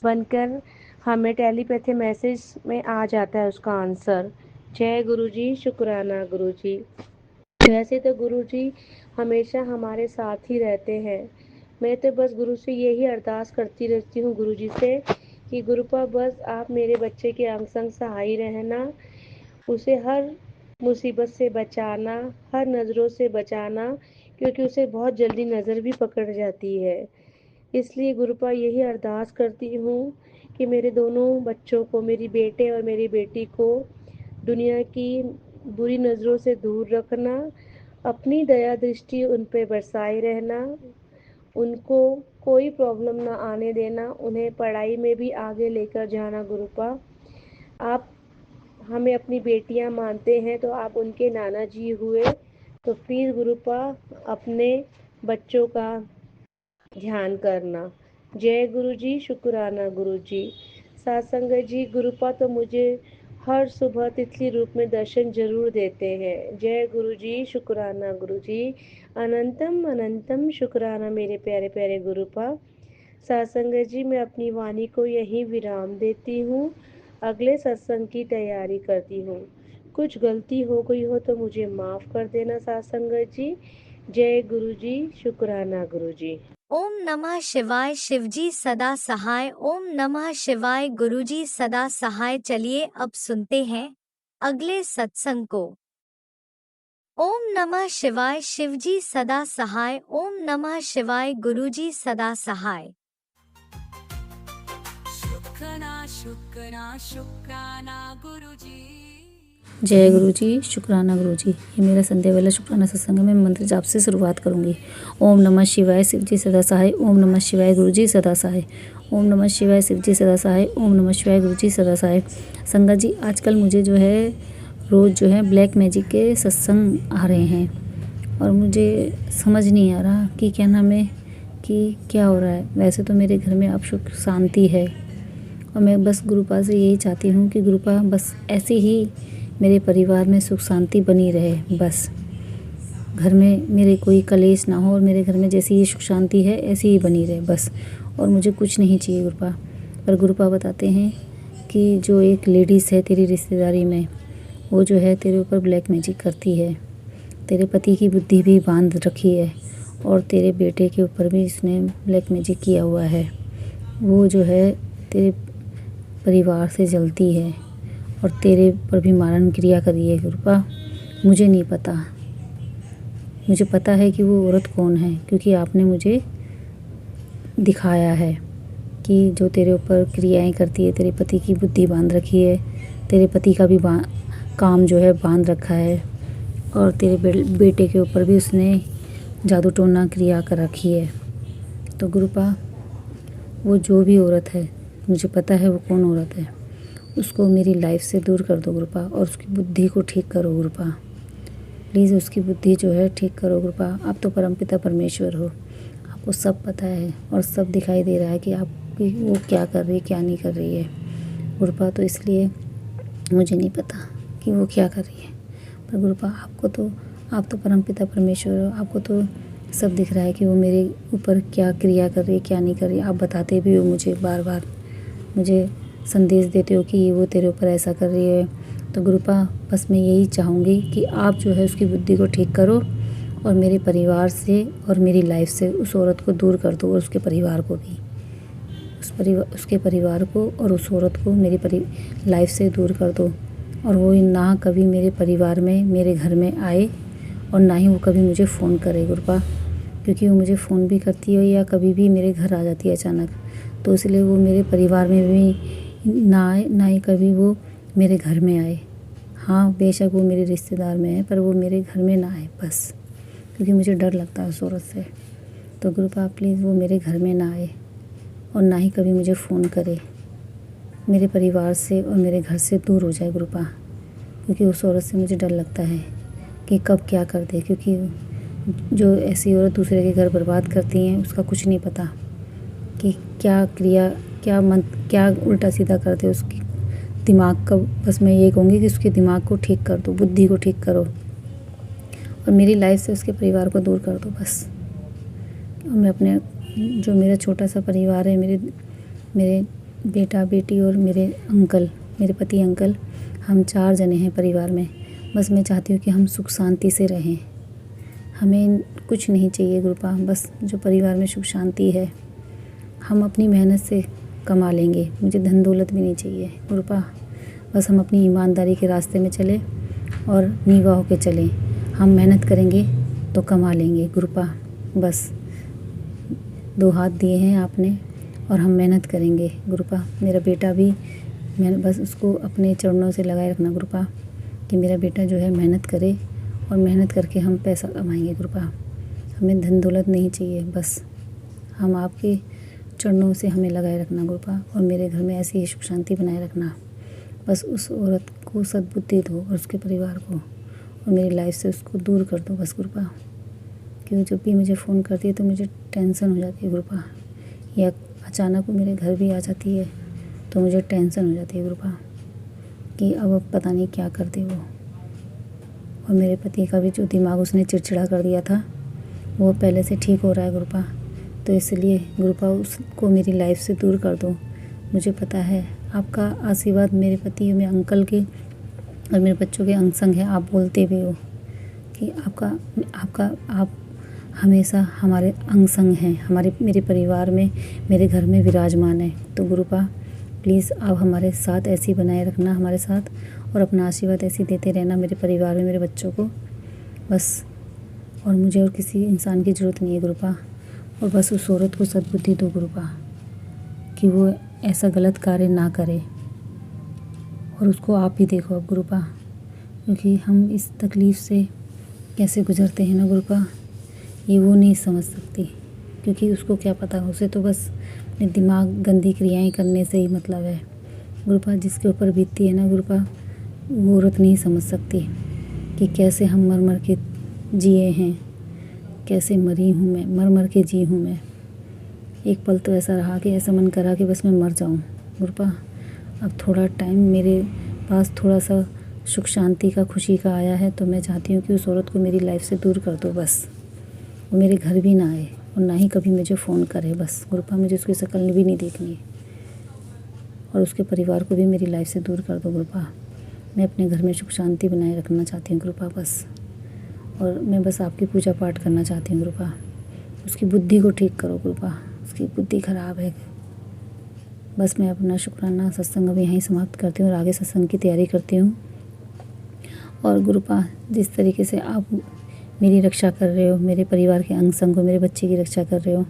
बनकर हमें टेलीपैथी मैसेज में आ जाता है उसका आंसर। जय गुरुजी, शुक्राना गुरुजी। वैसे तो गुरुजी हमेशा हमारे साथ ही रहते हैं। मैं तो बस गुरु से यही अरदास करती रहती हूँ गुरुजी से कि गुरुपा बस आप मेरे बच्चे के अंग संग सहाय रहना, उसे हर मुसीबत से बचाना, हर नज़रों से बचाना, क्योंकि उसे बहुत जल्दी नज़र भी पकड़ जाती है। इसलिए गुरुपा यही अरदास करती हूँ कि मेरे दोनों बच्चों को, मेरी बेटे और मेरी बेटी को दुनिया की बुरी नज़रों से दूर रखना, अपनी दया दृष्टि उन पे बरसाए रहना, उनको कोई प्रॉब्लम ना आने देना, उन्हें पढ़ाई में भी आगे लेकर जाना। गुरुपा आप हमें अपनी बेटियां मानते हैं तो आप उनके नाना जी हुए, तो प्लीज़ गुरुपा अपने बच्चों का ध्यान करना। जय गुरुजी, शुक्राना गुरुजी। सत्संग जी, गुरुपा तो मुझे हर सुबह तिथि रूप में दर्शन जरूर देते हैं। जय गुरुजी, शुक्राना गुरुजी। अनंतम अनंतम शुक्राना मेरे प्यारे प्यारे गुरुपा। सत्संग जी, मैं अपनी वाणी को यहीं विराम देती हूँ, अगले सत्संग की तैयारी करती हूँ। कुछ गलती हो गई हो तो मुझे माफ़ कर देना सत्संग जी। जय गुरुजी, शुक्राना गुरुजी। ओम नमः शिवाय। शिवजी सदा सहाय। ओम नमः शिवाय। गुरुजी सदा सहाय। चलिए अब सुनते हैं अगले सत्संग को। ओम नमः शिवाय। शिवजी सदा सहाय। ओम नमः शिवाय। गुरुजी सदा सहाय। शुक्राना गुरुजी। जय गुरु जी, शुक्राना गुरु जी। ये मेरा संध्या वाला शुक्राना सत्संग है। मैं मंत्र जाप से शुरुआत करूंगी। ओम नमः शिवाय, शिव जी सदा सहाय। ओम नमः शिवाय, गुरु जी सदा सहाय। ओम नमः शिवाय, शिव जी सदा सहाय। ओम नमः शिवाय, गुरु जी सदा सहाय। संगत जी, आजकल मुझे जो है रोज़ जो है ब्लैक मैजिक के सत्संग आ रहे हैं और मुझे समझ नहीं आ रहा कि क्या नाम है, कि क्या हो रहा है। वैसे तो मेरे घर में अब सुख शांति है और मैं बस गुरुपा से यही चाहती हूँ कि गुरुपा बस ऐसे ही मेरे परिवार में सुख शांति बनी रहे। बस घर में मेरे कोई कलेश ना हो और मेरे घर में जैसी ये सुख शांति है ऐसी ही बनी रहे बस, और मुझे कुछ नहीं चाहिए गुरुपा। पर गुरुपा बताते हैं कि जो एक लेडीज़ है तेरी रिश्तेदारी में, वो जो है तेरे ऊपर ब्लैक मैजिक करती है, तेरे पति की बुद्धि भी बांध रखी है और तेरे बेटे के ऊपर भी इसने ब्लैक मैजिक किया हुआ है। वो जो है तेरे परिवार से जलती है और तेरे पर भी मारण क्रिया करी है गुरुपा। मुझे नहीं पता, मुझे पता है कि वो औरत कौन है, क्योंकि आपने मुझे दिखाया है कि जो तेरे ऊपर क्रियाएं करती है, तेरे पति की बुद्धि बांध रखी है, तेरे पति का भी काम जो है बांध रखा है और तेरे बेटे के ऊपर भी उसने जादू टोना क्रिया कर रखी है। तो गुरुपा वो जो भी औरत है, मुझे पता है वो कौन औरत है, उसको मेरी लाइफ से दूर कर दो गुरुपा और उसकी बुद्धि को ठीक करो गुरुपा। प्लीज़ उसकी बुद्धि जो है ठीक करो गुरुपा। आप तो परमपिता परमेश्वर हो, आपको सब पता है और सब दिखाई दे रहा है कि आपकी वो क्या कर रही है क्या नहीं कर रही है गुरुपा। तो इसलिए मुझे नहीं पता कि वो क्या कर रही है, पर गुरुपा आप तो परमपिता परमेश्वर हो, आपको तो सब दिख रहा है कि वो मेरे ऊपर क्या क्रिया कर रही है क्या नहीं कर रही है। आप बताते भी हो मुझे, बार बार मुझे संदेश देते हो कि वो तेरे ऊपर ऐसा कर रही है। तो गुरुपा बस मैं यही चाहूँगी कि आप जो है उसकी बुद्धि को ठीक करो और मेरे परिवार से और मेरी लाइफ से उस औरत को दूर कर दो और उसके परिवार को भी, उसके परिवार को और उस औरत को मेरी लाइफ से दूर कर दो और वो ना कभी मेरे परिवार में, मेरे घर में आए और ना ही वो कभी मुझे फ़ोन करे गुरुपा, क्योंकि वो मुझे फ़ोन भी करती है या कभी भी मेरे घर आ जाती है अचानक। तो इसलिए वो मेरे परिवार में भी ना आए, ना ही कभी वो मेरे घर में आए। हाँ बेशक वो मेरे रिश्तेदार में है, पर वो मेरे घर में ना आए बस, क्योंकि मुझे डर लगता है उस औरत से। तो गुरुपा प्लीज़ वो मेरे घर में ना आए और ना ही कभी मुझे फ़ोन करे, मेरे परिवार से और मेरे घर से दूर हो जाए गुरुपा, क्योंकि उस औरत से मुझे डर लगता है कि कब क्या कर दे, क्योंकि जो ऐसी औरत दूसरे के घर बर्बाद करती हैं उसका कुछ नहीं पता कि क्या क्रिया क्या उल्टा सीधा कर दे उसकी दिमाग का। बस मैं ये कहूँगी कि उसके दिमाग को ठीक कर दो, बुद्धि को ठीक करो और मेरी लाइफ से उसके परिवार को दूर कर दो बस। और मैं अपने जो मेरा छोटा सा परिवार है, मेरे बेटा बेटी और मेरे पति अंकल, हम 4 जने हैं परिवार में। बस मैं चाहती हूँ कि हम सुख शांति से रहें, हमें कुछ नहीं चाहिए गुरुपा, बस जो परिवार में सुख शांति है हम अपनी मेहनत से कमा लेंगे, मुझे धन दौलत भी नहीं चाहिए गुरुपा। बस हम अपनी ईमानदारी के रास्ते में चलें और नीवा होकर चलें, हम मेहनत करेंगे तो कमा लेंगे गुरुपा। बस 2 हाथ दिए हैं आपने और हम मेहनत करेंगे गुरुपा। मेरा बेटा भी, मैं बस उसको अपने चरणों से लगाए रखना गुरुपा कि मेरा बेटा जो है मेहनत करे और मेहनत करके हम पैसा कमाएंगे गुरुपा। हमें धन दौलत नहीं चाहिए, बस हम आपके चरणों से हमें लगाए रखना गुरुपा और मेरे घर में ऐसी ही सुख शांति बनाए रखना। बस उस औरत को सद्बुद्धि दो और उसके परिवार को, और मेरी लाइफ से उसको दूर कर दो बस गुरुपा। क्यों जब भी मुझे फ़ोन करती है तो मुझे टेंशन हो जाती है गुरुपा, या अचानक वो मेरे घर भी आ जाती है तो मुझे टेंशन हो जाती है गुरुपा कि अब पता नहीं क्या कर दे वो। और मेरे पति का भी जो दिमाग उसने चिड़चिड़ा कर दिया था वो पहले से ठीक हो रहा है गुरुपा, तो इसलिए गुरुपा उसको मेरी लाइफ से दूर कर दो। मुझे पता है आपका आशीर्वाद मेरे पति, मेरे अंकल के और मेरे बच्चों के अंग संग है। आप बोलते भी हो कि आप हमेशा हमारे अंग संग हैं, मेरे परिवार में, मेरे घर में विराजमान है। तो गुरुपा प्लीज़ आप हमारे साथ ऐसी बनाए रखना हमारे साथ, और अपना आशीर्वाद ऐसे देते रहना मेरे परिवार में, मेरे बच्चों को बस। और मुझे और किसी इंसान की ज़रूरत नहीं है गुरुपा, और बस उस औरत को सद्बुद्धि दो गुरुपा कि वो ऐसा गलत कार्य ना करे, और उसको आप ही देखो अब गुरुपा, क्योंकि हम इस तकलीफ़ से कैसे गुज़रते हैं ना गुरुपा, ये वो नहीं समझ सकती, क्योंकि उसको क्या पता, उसे तो बस अपने दिमाग गंदी क्रियाएं करने से ही मतलब है गुरुपा। जिसके ऊपर बीतती है ना गुरुपा, वो औरत नहीं समझ सकती कि कैसे हम मर मर के जिए हैं, कैसे मरी हूँ मैं, मर मर के जी हूँ मैं। एक पल तो ऐसा रहा कि ऐसा मन करा कि बस मैं मर जाऊँ गुरुपा। अब थोड़ा टाइम मेरे पास थोड़ा सा सुख शांति का, खुशी का आया है, तो मैं चाहती हूँ कि उस औरत को मेरी लाइफ से दूर कर दो बस। वो मेरे घर भी ना आए और ना ही कभी मुझे फ़ोन करे बस गुरुपा। मुझे उसकी शक्ल भी नहीं देखनी है, और उसके परिवार को भी मेरी लाइफ से दूर कर दो गुरुपा। मैं अपने घर में सुख शांति बनाए रखना चाहती हूँ गुरुपा बस, और मैं बस आपकी पूजा पाठ करना चाहती हूँ गुरुपा। उसकी बुद्धि को ठीक करो गुरुपा, उसकी बुद्धि ख़राब है। बस मैं अपना शुक्राना सत्संग अभी यहीं समाप्त करती हूँ और आगे सत्संग की तैयारी करती हूँ। और गुरुपा जिस तरीके से आप मेरी रक्षा कर रहे हो, मेरे परिवार के अंग संग को, मेरे बच्चे की रक्षा कर रहे हो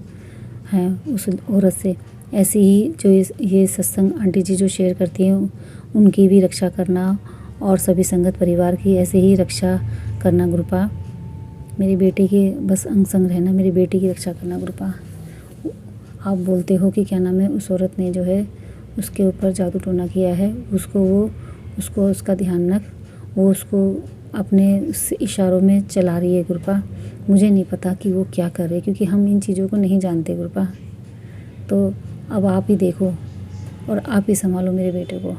हैं उस औरत से, ऐसे ही जो ये सत्संग आंटी जी जो शेयर करती हैं उनकी भी रक्षा करना, और सभी संगत परिवार की ऐसे ही रक्षा करना गुरुपा। मेरी बेटी के बस अंग संग रहना, मेरी बेटी की रक्षा करना गुरुपा। आप बोलते हो कि क्या नाम है, उस औरत ने जो है उसके ऊपर जादू टोना किया है, उसको उसका ध्यान रख, वो उसको अपने इशारों में चला रही है गुरुपा। मुझे नहीं पता कि वो क्या कर रहे, क्योंकि हम इन चीज़ों को नहीं जानते गुरुपा। तो अब आप ही देखो और आप ही संभालो मेरे बेटे को,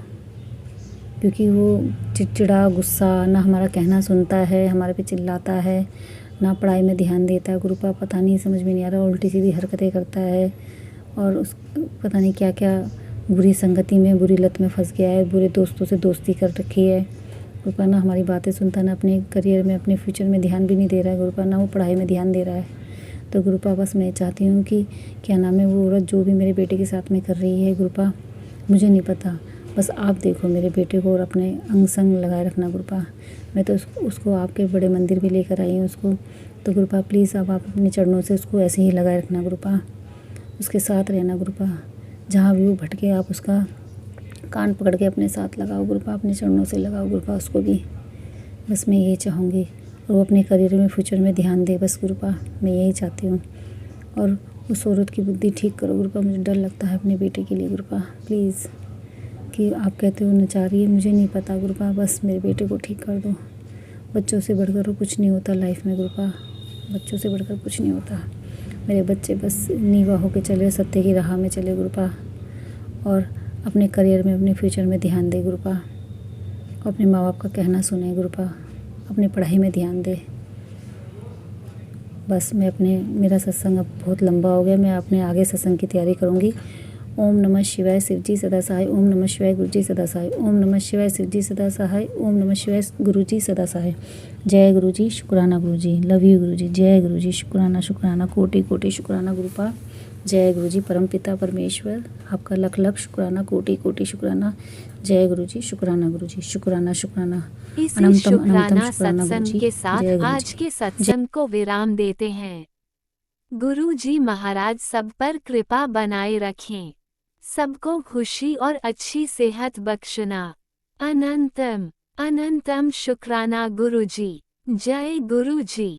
क्योंकि वो चिड़चिड़ा, गुस्सा, ना हमारा कहना सुनता है, हमारे पे चिल्लाता है, ना पढ़ाई में ध्यान देता है गुरुपा। पता नहीं, समझ में नहीं आ रहा, उल्टी सीधी हरकतें करता है, और पता नहीं क्या क्या बुरी संगति में, बुरी लत में फंस गया है, बुरे दोस्तों से दोस्ती कर रखी है गुरुपा। ना हमारी बातें सुनता, ना अपने करियर में, अपने फ्यूचर में ध्यान भी नहीं दे रहा है गुरुपा, ना वो पढ़ाई में ध्यान दे रहा है। तो गुरुपा बस मैं चाहती हूँ कि क्या नाम है, वो औरत जो भी मेरे बेटे के साथ में कर रही है गुरुपा, मुझे नहीं पता, बस आप देखो मेरे बेटे को और अपने अंग संग लगाए रखना गुरुपा। मैं तो उसको आपके बड़े मंदिर भी लेकर आई हूँ उसको, तो गुरुपा प्लीज़ अब आप अपने चरणों से उसको ऐसे ही लगाए रखना गुरुपा, उसके साथ रहना गुरुपा। जहाँ भी वो भटके आप उसका कान पकड़ के अपने साथ लगाओ गुरुपा, अपने चरणों से लगाओ गुरुपा उसको भी। बस मैं यही चाहूँगी, और वो अपने करियर में, फ्यूचर में ध्यान दे बस गुरुपा, मैं यही चाहती हूँ। और उस औरत की बुद्धि ठीक करो गुरुपा। मुझे डर लगता है अपने बेटे के लिए गुरुपा, प्लीज़। कि आप कहते हो नचारी है, मुझे नहीं पता गुरुपा, बस मेरे बेटे को ठीक कर दो। बच्चों से बढ़कर कुछ नहीं होता लाइफ में गुरुपा, बच्चों से बढ़कर कुछ नहीं होता। मेरे बच्चे बस नीवा होके चले, सत्य की राह में चले गुरुपा, और अपने करियर में, अपने फ्यूचर में ध्यान दे गुरुपा, और अपने माँ बाप का कहना सुने गुरुपा, अपने पढ़ाई में ध्यान दे। बस मेरा सत्संग अब बहुत लंबा हो गया, मैं अपने आगे सत्संग की तैयारी करूँगी। ओम नमः शिवाय, शिवजी सदा सहाय। ओम नमः शिवाय, गुरुजी सदा सहाय। ओम नमः शिवाय, शिवजी सदा सहाय। ओम नमः शिवाय, गुरुजी सदा सहाय। जय गुरुजी, शुक्राना गुरुजी, लव यू गुरुजी। जय गुरुजी, शुक्राना शुक्राना, कोटि कोटि शुक्राना गुरुपा। जय गुरुजी, परमपिता परमेश्वर, आपका लख लख शुक्राना, कोटि कोटि शुक्राना। जय गुरुजी, शुक्राना गुरुजी, शुक्राना शुक्राना, इसी अनंतम अनंतम शुक्राना शुक्राना सत्संग गुरुजी। के साथ जय आज गुरुजी। के सत्संग को विराम देते हैं। गुरु जी महाराज सब पर कृपा बनाए रखें, सबको खुशी और अच्छी सेहत बख्शना। अनंतम अनंतम शुक्राना गुरुजी। जय गुरुजी।